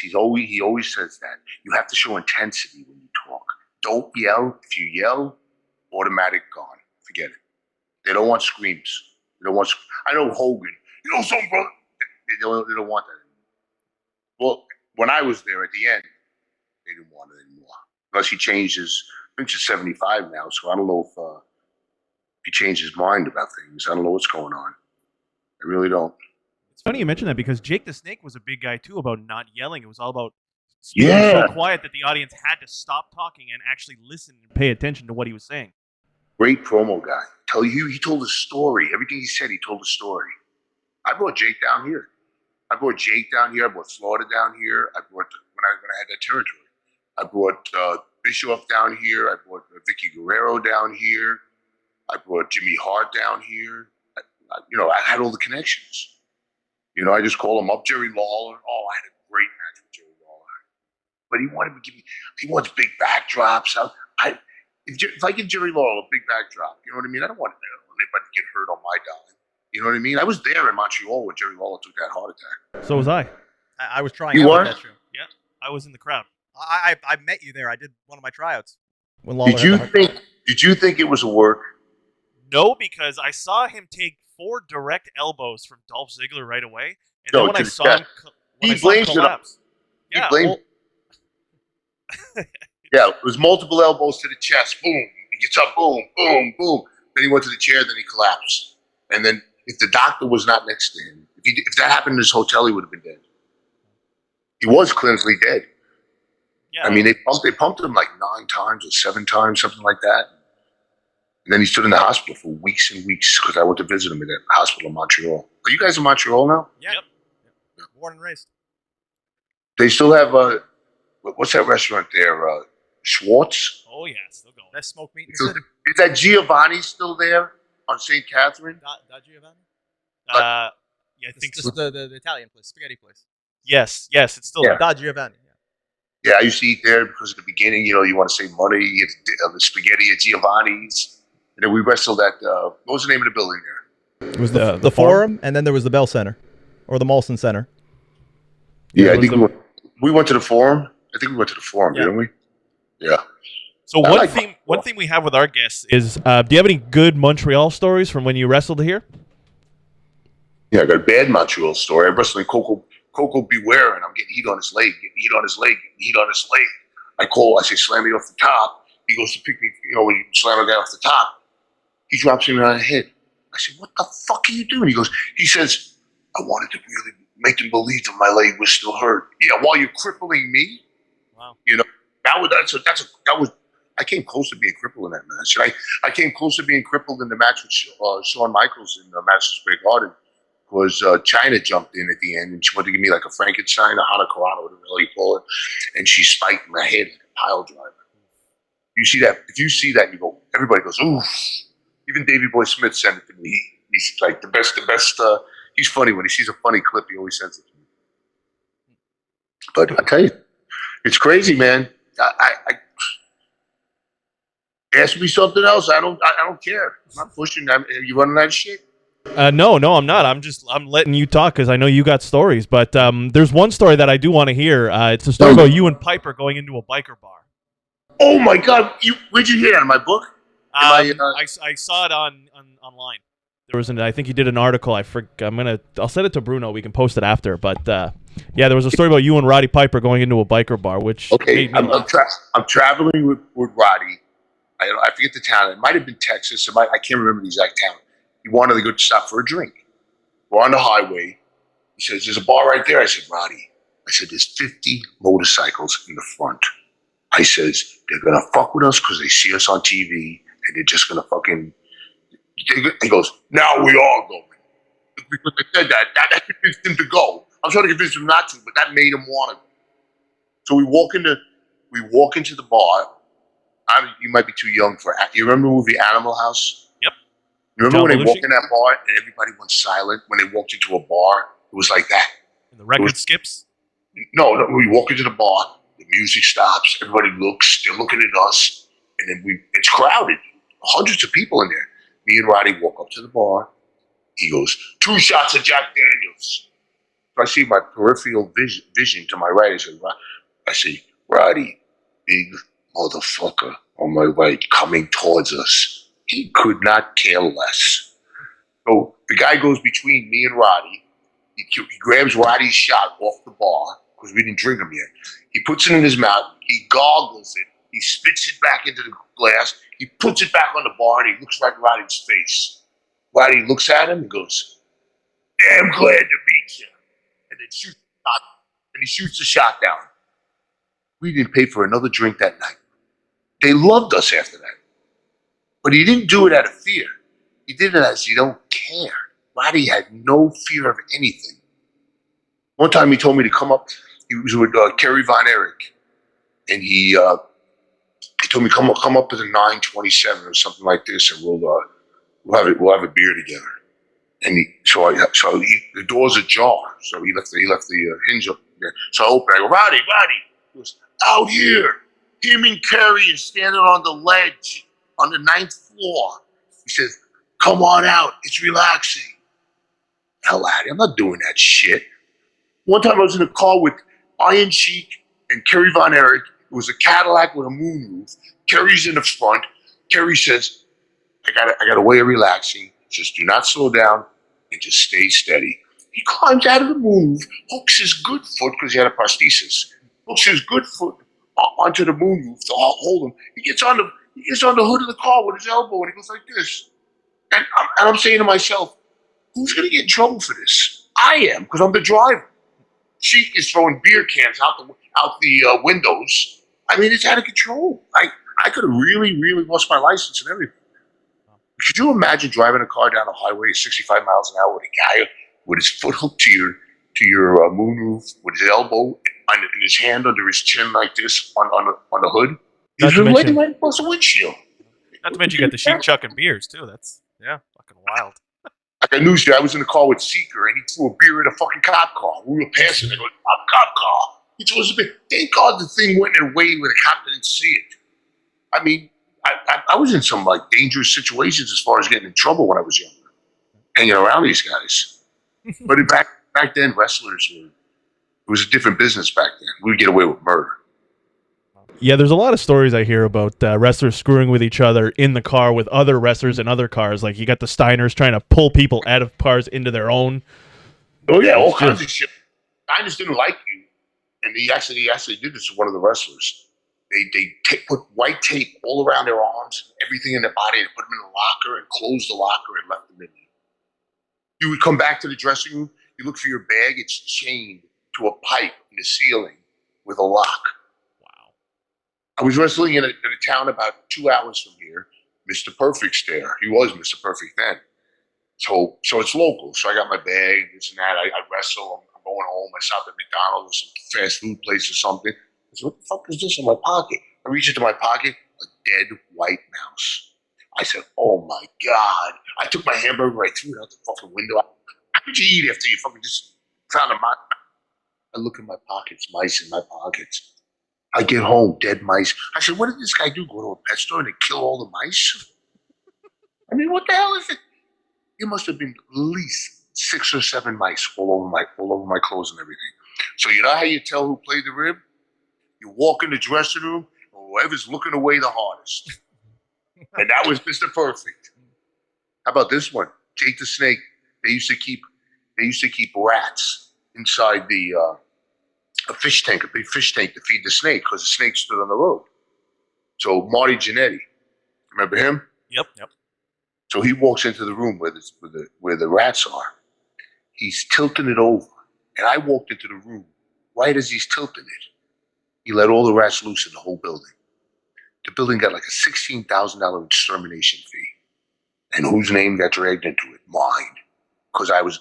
He always says that. You have to show intensity when you talk. Don't yell. If you yell, automatic gone. Forget it. They don't want screams. I know Hogan. Something, brother. They don't want that anymore. Well, when I was there at the end, they didn't want it anymore. Unless he changes. Vince is 75 now, so I don't know if he changed his mind about things. I don't know what's going on. I really don't. It's funny you mentioned that because Jake the Snake was a big guy too about not yelling. It was all about speaking so quiet that the audience had to stop talking and actually listen and pay attention to what he was saying. Great promo guy. Tell you, he told a story. Everything he said, he told a story. I brought Jake down here. I brought Florida down here. I brought when I had that territory. I brought Bischoff down here. I brought Vicky Guerrero down here. I brought Jimmy Hart down here. I had all the connections. I just call him up. Jerry Lawler. Oh, I had a great match with Jerry Lawler. But he wants big backdrops. If I give Jerry Lawler a big backdrop, you know what I mean? I don't want anybody to get hurt on my dime. You know what I mean? I was there in Montreal when Jerry Lawler took that heart attack. So was I. I was trying out that show. Yeah, I was in the crowd. I met you there. I did one of my tryouts. When Did you think it was a work? No, because I saw him take 4 direct elbows from Dolph Ziggler right away, and then when I saw him collapse, He blamed. Yeah, it was multiple elbows to the chest. Boom. He gets up. Boom, boom, boom. Then he went to the chair. Then he collapsed. And then if the doctor was not next to him, if that happened in his hotel, he would have been dead. He was clinically dead. Yeah. I mean, they pumped him like 9 times or 7 times, something like that. And then he stood in the hospital for weeks and weeks because I went to visit him at that hospital in Montreal. Are you guys in Montreal now? Yeah. Yep. Born and raised. They still have what's that restaurant there? Schwartz? Oh, yeah, still going. Best smoked meat in the city. Is that Giovanni still there on St. Catherine? Da Giovanni? Yeah, I think so. The Italian place, spaghetti place. Yes, it's still there. Da Giovanni. Yeah, I used to eat there because at the beginning, you want to save money. You get the spaghetti at Giovanni's. And then we wrestled at, what was the name of the building there? It was the Forum, and then there was the Bell Center, or the Molson Center. Yeah, I think we went to the Forum. I think we went to the Forum, didn't we? Yeah. So one thing we have with our guests is, do you have any good Montreal stories from when you wrestled here? Yeah, I got a bad Montreal story. I wrestled in Coco Beware, and I'm getting heat on his leg. I say, slam me off the top. He goes to pick me, when you slam a guy off the top, he drops me on the head. I said, what the fuck are you doing? He says, I wanted to really make them believe that my leg was still hurt. Yeah, while you're crippling me. Wow. I came close to being crippled in that match. I came close to being crippled in the match with Shawn Michaels in the Madison Square Garden because Chyna jumped in at the end and she wanted to give me like a Frankenstein, a Hana Karana, whatever the hell you call it, and she spiked my head like a pile driver. You see that? If you see that, everybody goes, oof. Even Davey Boy Smith sent it to me. He's like the best. He's funny. When he sees a funny clip, he always sends it to me. But I tell you, it's crazy, man. I ask me something else. I don't care. I'm not pushing. You running that shit? No, I'm not. I'm letting you talk because I know you got stories. But there's one story that I do want to hear. It's a story about you and Piper going into a biker bar. Oh my God! Where'd you hear that? In my book? I saw it online. There was I think you did an article. I'll send it to Bruno. We can post it after. But yeah, there was a story about you and Roddy Piper going into a biker bar, which okay, I'm traveling with Roddy. I forget the town. It might have been Texas. I can't remember the exact town. He wanted to go stop for a drink. We're on the highway. He says, "There's a bar right there." I said, "Roddy," I said, "there's 50 motorcycles in the front." I says, "They're gonna fuck with us because they see us on TV, and they're just gonna fucking." He goes, "Now we are going." Because I said that convinced him to go. I'm trying to convince him not to, but that made him want to. So we walk into the bar. You might be too young for. You remember the movie Animal House? Yep. You remember John when they Belushi? walked in that bar and everybody went silent when they walked into a bar? It was like that. And the record skips. No, we walk into the bar, the music stops, everybody looks, they're looking at us, and then it's crowded, hundreds of people in there. Me and Roddy walk up to the bar. He goes, 2 shots of Jack Daniels. So I see my peripheral vision to my right. I see Roddy, big motherfucker on my right, coming towards us. He could not care less. So the guy goes between me and Roddy. He grabs Roddy's shot off the bar because we didn't drink them yet. He puts it in his mouth. He gargles it. He spits it back into the glass. He puts it back on the bar and he looks right in Roddy's face. Roddy looks at him and goes, "Damn glad to meet you." And then he shoots the shot down. We didn't pay for another drink that night. They loved us after that. But he didn't do it out of fear. He did it as you don't care. Roddy had no fear of anything. One time he told me to come up. He was with Kerry Von Erich, and he told me come up to the 927 or something like this, and we'll have a beer together. And the door's ajar, so he left the hinge up there. So I open. I go, Roddy. He goes, "Out here, him and Kerry is standing on the ledge on the 9th floor." He says, "Come on out. It's relaxing." Hell out of here. I'm not doing that shit. One time I was in a car with Iron Sheik and Kerry Von Erich. It was a Cadillac with a moonroof. Kerry's in the front. Kerry says, I got a way of relaxing. Just do not slow down and just stay steady. He climbs out of the moonroof, hooks his good foot, because he had a prosthesis, hooks his good foot onto the moonroof to hold him. He gets on the hood of the car with his elbow and he goes like this. And I'm saying to myself, who's going to get in trouble for this? I am, because I'm the driver. Sheik is throwing beer cans out the windows. I mean, it's out of control. I could have really, really lost my license and everything. Could you imagine driving a car down a highway at 65 miles an hour with a guy with his foot hooked to your moonroof, with his elbow and his hand under his chin like this on the hood? He's been waiting right across the windshield. Not to mention you got the Sheik chucking beers too. That's fucking wild. Like I knew I was in the car with Seeker and he threw a beer at a fucking cop car. We were passing it. Cop car. He threw us a beer. Thank God the thing went away where the cop didn't see it. I mean, I was in some like dangerous situations as far as getting in trouble when I was younger, hanging around these guys. But back then, wrestlers it was a different business back then. We would get away with murder. Yeah, there's a lot of stories I hear about wrestlers screwing with each other in the car with other wrestlers in other cars. Like you got the Steiners trying to pull people out of cars into their own. Oh yeah, all kinds of shit. Steiners didn't like you, and he actually did this to one of the wrestlers. They put white tape all around their arms, everything in their body, and put them in a locker and closed the locker and left them in there. You would come back to the dressing room, you look for your bag, it's chained to a pipe in the ceiling with a lock. Wow. I was wrestling in a town about 2 hours from here. Mr. Perfect's there. He was Mr. Perfect then. So it's local. So I got my bag, this and that. I wrestle. I'm going home. I stop at McDonald's, some fast food place or something. I said, what the fuck is this in my pocket? I reach into my pocket, a dead white mouse. I said, oh my God. I took my hamburger, I threw it out the fucking window. How could you eat after you fucking just found a mouse? I look in my pockets, mice in my pockets. I get home, dead mice. I said, what did this guy do? Go to a pet store and kill all the mice? I mean, what the hell is it? It must have been at least 6 or 7 mice all over my clothes and everything. So you know how you tell who played the rib? You walk in the dressing room, and whoever's looking away the hardest. And that was Mr. Perfect. How about this one? Jake the Snake. They used to keep rats inside a fish tank, a big fish tank to feed the snake because the snake stood on the road. So Marty Jannetty, remember him? Yep. So he walks into the room where the rats are. He's tilting it over, and I walked into the room right as he's tilting it. He let all the rats loose in the whole building. The building got like a $16,000 extermination fee, and whose name got dragged into it? Mine, because I was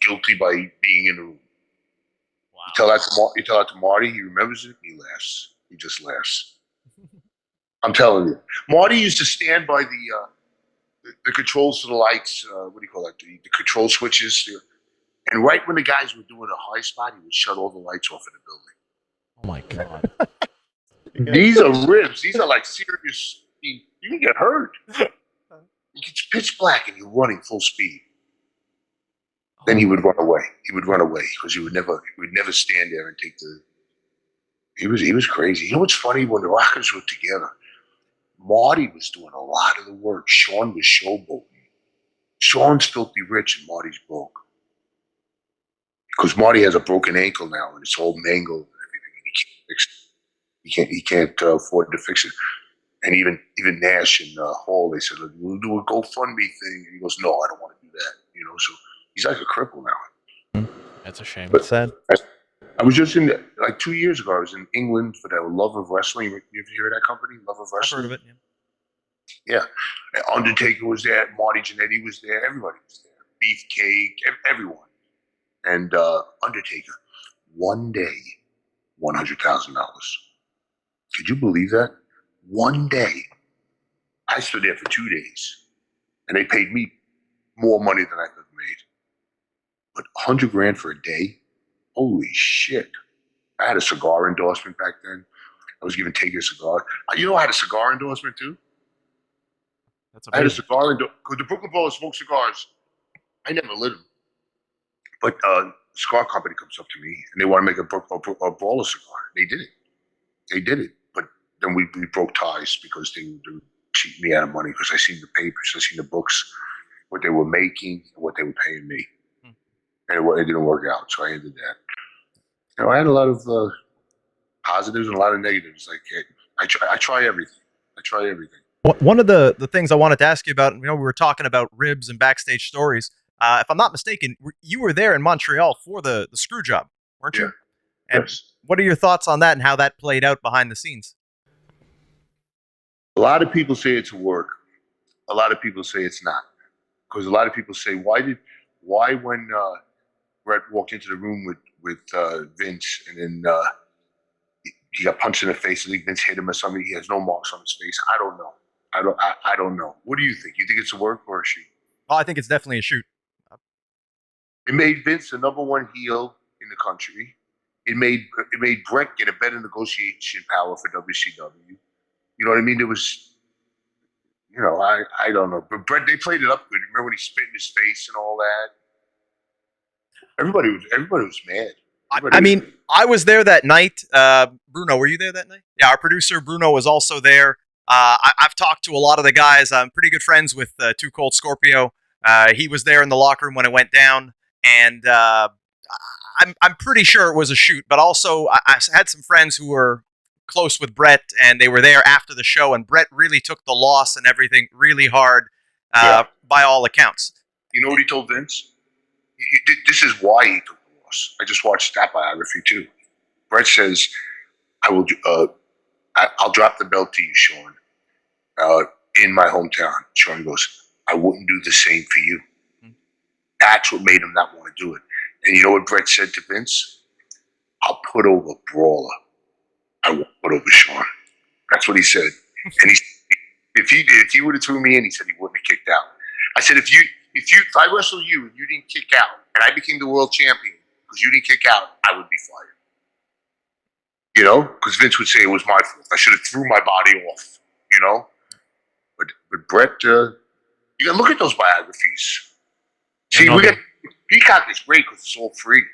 guilty by being in the room. Wow. You tell that to Marty. He remembers it. He laughs. He just laughs. I'm telling you, Marty used to stand by the controls to the lights. What do you call that? The control switches. And right when the guys were doing a high spot, he would shut all the lights off in the building. Oh my God. These are ribs. These are like serious. You can get hurt. It's pitch black and you're running full speed. Then he would run away. He would run away because he would never stand there and take the. He was crazy. You know what's funny? When the Rockers were together, Marty was doing a lot of the work. Sean was showboating. Sean's filthy rich and Marty's broke. Because Marty has a broken ankle now and it's all mangled and everything, and he can't fix it. He can't afford to fix it. And even Nash and Hall, they said, we'll do a GoFundMe thing. And he goes, no, I don't want to do that. You know, so he's like a cripple now. That's a shame. But sad. I was just like 2 years ago, I was in England for that Love of Wrestling. You ever hear of that company? Love of Wrestling? I've heard of it, yeah. Undertaker was there. Marty Jannetty was there. Everybody was there. Beefcake, everyone. And Undertaker, one day, $100,000. Could you believe that? One day. I stood there for 2 days, and they paid me more money than I've ever made. But $100,000 for a day? Holy shit. I had a cigar endorsement back then. I was giving Taker a cigar. You know I had a cigar endorsement too? I had a cigar endorsement. Because the Brooklyn Brawler smoked cigars. I never lit them. But a cigar company comes up to me and they want to make a Brawler cigar. They did it. But then we broke ties because they were cheating me out of money because I seen the papers, I seen the books, what they were making, and what they were paying me. And it didn't work out, so I ended that. You know, I had a lot of positives and a lot of negatives. Like I try everything. One of the things I wanted to ask you about, we were talking about ribs and backstage stories. If I'm not mistaken, you were there in Montreal for the screw job, weren't you? Yeah. And yes. What are your thoughts on that and how that played out behind the scenes? A lot of people say it's work. A lot of people say it's not. Because a lot of people say, why when Brett walked into the room with Vince and then he got punched in the face. I think Vince hit him or something. He has no marks on his face. I don't know. I don't know. What do you think? You think it's a work or a shoot? Oh, I think it's definitely a shoot. It made Vince the #1 heel in the country. It made Brett get a better negotiation power for WCW. You know what I mean? There was, I don't know. But Brett, they played it up good. Remember when he spit in his face and all that? Everybody was mad. I was there that night. Bruno, were you there that night? Yeah, our producer Bruno was also there. I've talked to a lot of the guys. I'm pretty good friends with Too Cold Scorpio. He was there in the locker room when it went down, and I'm pretty sure it was a shoot. But also, I had some friends who were close with Brett, and they were there after the show. And Brett really took the loss and everything really hard, by all accounts. You know what he told Vince? This is why he took the loss. I just watched that biography too. Brett says, I'll drop the belt to you, Sean, in my hometown. Sean goes, I wouldn't do the same for you. That's what made him not want to do it. And you know what Brett said to Vince? I'll put over Brawler. I won't put over Sean. That's what he said. And if he would have threw me in, he said he wouldn't have kicked out. I said, if I wrestled you and you didn't kick out, and I became the world champion because you didn't kick out, I would be fired. You know, because Vince would say it was my fault. I should have threw my body off. You know, but Brett, you got to look at those biographies. See, Peacock is great because it's all free.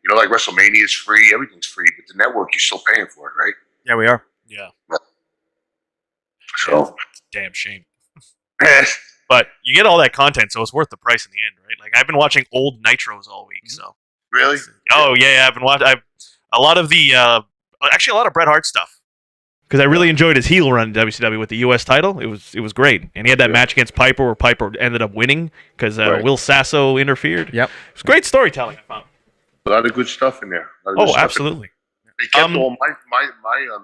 You know, like WrestleMania is free, everything's free, but the network you're still paying for it, right? Yeah, we are. Yeah. So damn shame. But you get all that content, so it's worth the price in the end, right? Like I've been watching old Nitros all week, so. Really? Oh yeah, I've been watching. A lot of the actually a lot of Bret Hart stuff because I really enjoyed his heel run in WCW with the U.S. title. It was great, and he had that match against Piper where Piper ended up winning because Will Sasso interfered. Yep, it was great storytelling. I found a lot of good stuff in there. Oh, absolutely. They kept all my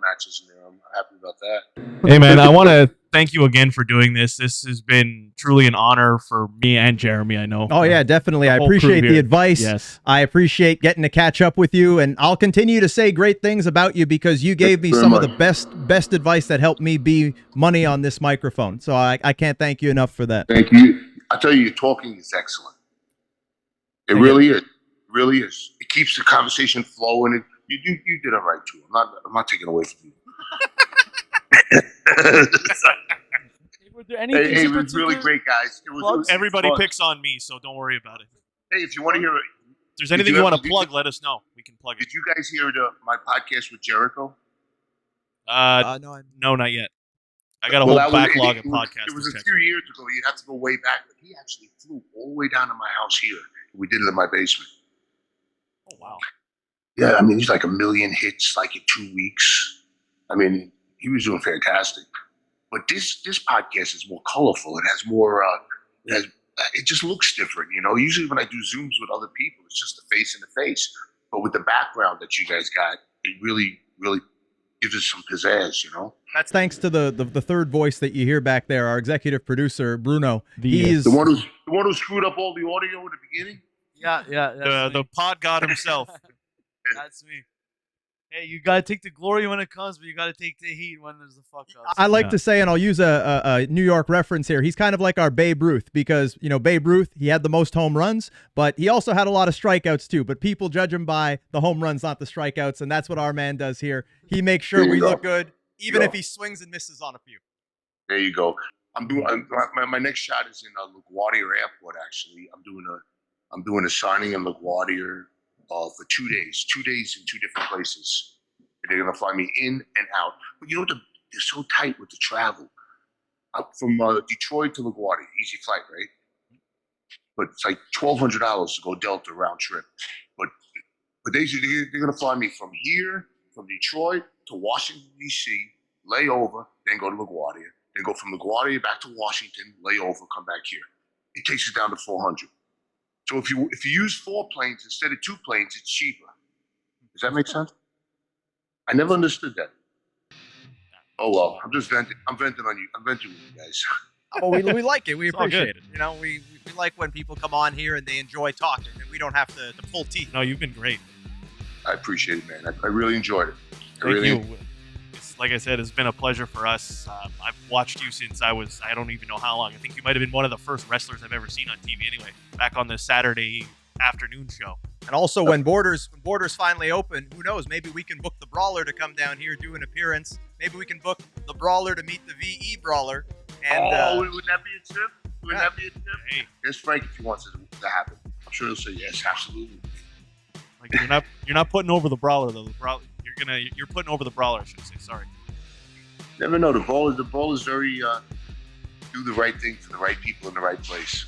matches in there. I'm happy about that. Hey man, I want to thank you again for doing this. This has been truly an honor for me and Jeremy, I know. Oh yeah, definitely. I appreciate the advice. Yes. I appreciate getting to catch up with you, and I'll continue to say great things about you because you gave me some of the best advice that helped me be money on this microphone. So I can't thank you enough for that. Thank you. I tell you, your talking is excellent. It really is. It really is. It keeps the conversation flowing. You did it right too. I'm not taking away from you. It was really great, guys. It was Everybody fun. Picks on me, so don't worry about it. Hey, if you want to hear it, if there's anything you want to plug, let us know. We can plug it. Did you guys hear my podcast with Jericho? No, not yet. I got a whole backlog of podcasts. It was a few years ago. You'd have to go way back. But he actually flew all the way down to my house here. We did it in my basement. Oh wow. Yeah, I mean, he's like 1 million hits like in 2 weeks. I mean, he was doing fantastic. But this podcast is more colorful. It has more. It just looks different, you know. Usually when I do Zooms with other people, it's just the face in the face. But with the background that you guys got, it really, really gives us some pizzazz, you know. That's thanks to the third voice that you hear back there, our executive producer Bruno. He's the one who screwed up all the audio in the beginning. Yeah. The pod god himself. That's me. Hey, you gotta take the glory when it comes, but you gotta take the heat when there's the fuck up. I like to say, and I'll use a New York reference here, he's kind of like our Babe Ruth because, you know, Babe Ruth, he had the most home runs, but he also had a lot of strikeouts too. But people judge him by the home runs, not the strikeouts, and that's what our man does here. He makes sure we look good, even if he swings and misses on a few. There you go. My next shot is in LaGuardia Airport. Actually, I'm doing a signing in LaGuardia for 2 days. 2 days in 2 different places. They're gonna fly me in and out. But you know what? They're so tight with the travel. From Detroit to LaGuardia, easy flight, right? But it's like $1,200 to go Delta round trip. But they're gonna fly me from here, from Detroit to Washington D.C., lay over, then go to LaGuardia, then go from LaGuardia back to Washington, lay over, come back here. It takes us down to 400. So if you use 4 planes instead of 2 planes, it's cheaper. Does that make sense? I never understood that. Oh well, I'm just venting. I'm venting on you. I'm venting with you guys. Oh, we like it. We appreciate it. You know, we like when people come on here and they enjoy talking, and we don't have to pull teeth. No, you've been great. I appreciate it, man. I really enjoyed it. Thank you. Like I said, it's been a pleasure for us. I've watched you since I don't even know how long. I think you might have been one of the first wrestlers I've ever seen on TV anyway, back on the Saturday afternoon show. And also when borders finally open, who knows, maybe we can book the Brawler to come down here, do an appearance. Maybe we can book the Brawler to meet the VE Brawler. And, wouldn't that be a tip? Wouldn't that be a tip? Hey. There's Frank if he wants it to happen. I'm sure he'll say yes, absolutely. Like you're not putting over the Brawler though. You're putting over the Brawler, I should say. Sorry. Never know. The Brawler's very do the right thing for the right people in the right place.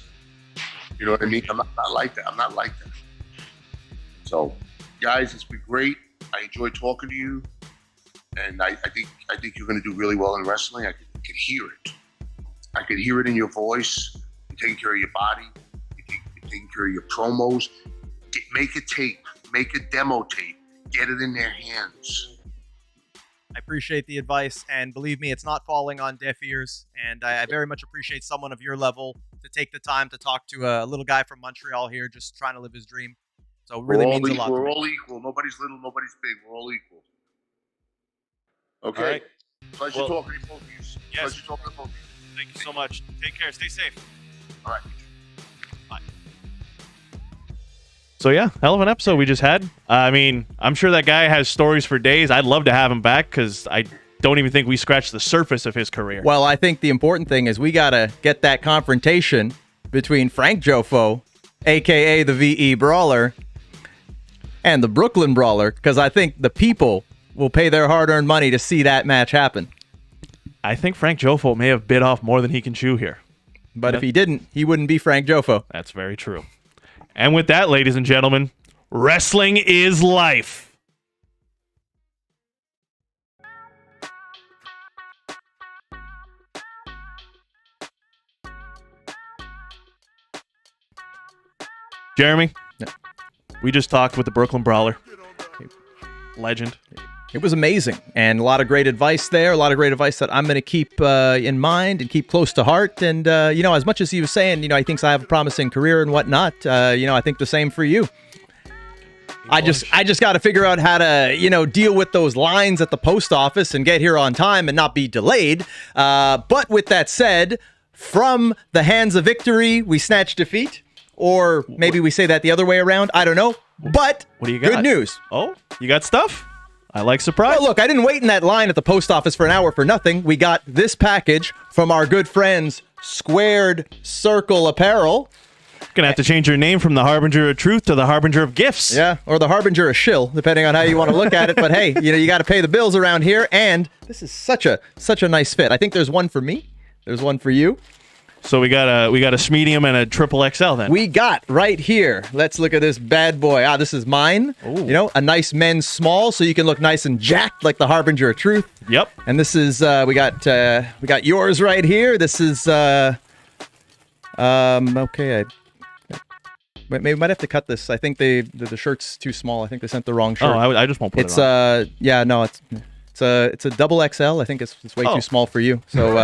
You know what I mean? I'm not like that. I'm not like that. So, guys, it's been great. I enjoyed talking to you, and I think you're going to do really well in wrestling. I can hear it. I can hear it in your voice. You're taking care of your body. You're taking care of your promos. Make a tape. Make a demo tape. Get it in their hands. I appreciate the advice, and believe me, it's not falling on deaf ears. And I very much appreciate someone of your level to take the time to talk to a little guy from Montreal here, just trying to live his dream. So it really means a lot. We're all equal. Nobody's little, nobody's big. We're all equal. Okay. All right. Pleasure talking to both of you. Yes. Pleasure talking to both of you. Thank you so much. Take care. Stay safe. All right. Bye. So yeah, hell of an episode we just had. I mean, I'm sure that guy has stories for days. I'd love to have him back because I don't even think we scratched the surface of his career. Well, I think the important thing is we got to get that confrontation between Frank Jofo, a.k.a. the VE Brawler, and the Brooklyn Brawler, because I think the people will pay their hard-earned money to see that match happen. I think Frank Jofo may have bit off more than he can chew here. But if he didn't, he wouldn't be Frank Jofo. That's very true. And with that, ladies and gentlemen, wrestling is life. Jeremy, we just talked with the Brooklyn Brawler. Legend. It was amazing, and a lot of great advice there, a lot of great advice that I'm going to keep in mind and keep close to heart. And, as much as he was saying, he thinks I have a promising career and whatnot, I think the same for you. I just got to figure out how to, deal with those lines at the post office and get here on time and not be delayed. But with that said, from the hands of victory, we snatch defeat. Or maybe we say that the other way around. I don't know. But what do you got? Good news. Oh, you got stuff? I like surprise. Well, look, I didn't wait in that line at the post office for an hour for nothing. We got this package from our good friends, Squared Circle Apparel. Gonna have to change your name from the Harbinger of Truth to the Harbinger of Gifts. Yeah, or the Harbinger of Shill, depending on how you want to look at it. But hey, you got to pay the bills around here, and this is such a nice fit. I think there's one for me. There's one for you. So we got a medium and a triple XL then. We got right here. Let's look at this bad boy. This is mine. Ooh. A nice men's small, so you can look nice and jacked like the Harbinger of Truth. Yep. And this is we got yours right here. This is okay. Maybe we might have to cut this. I think the shirt's too small. I think they sent the wrong shirt. Oh, I just won't put it on. It's a double XL. I think it's way too small for you. So,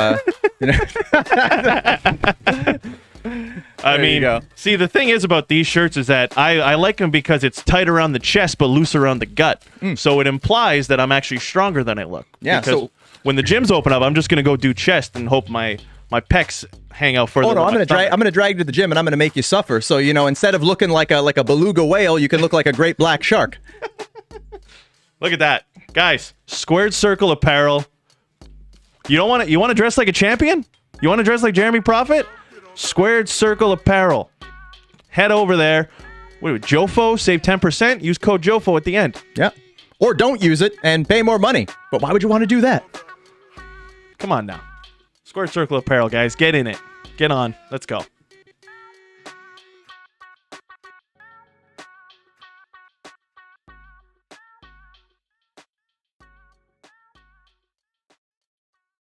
I mean, see, the thing is about these shirts is that I like them because it's tight around the chest but loose around the gut. So it implies that I'm actually stronger than I look. Yeah. Because when the gyms open up, I'm just going to go do chest and hope my pecs hang out further. Oh no, I'm gonna drag you to the gym and I'm gonna make you suffer. So instead of looking like a beluga whale, you can look like a great black shark. Look at that, guys! Squared Circle Apparel. You want to dress like a champion? You want to dress like Jeremy Prophet? Squared Circle Apparel. Head over there. Jofo, save 10%. Use code Jofo at the end. Yeah. Or don't use it and pay more money. But why would you want to do that? Come on now. Squared Circle Apparel, guys. Get in it. Get on. Let's go.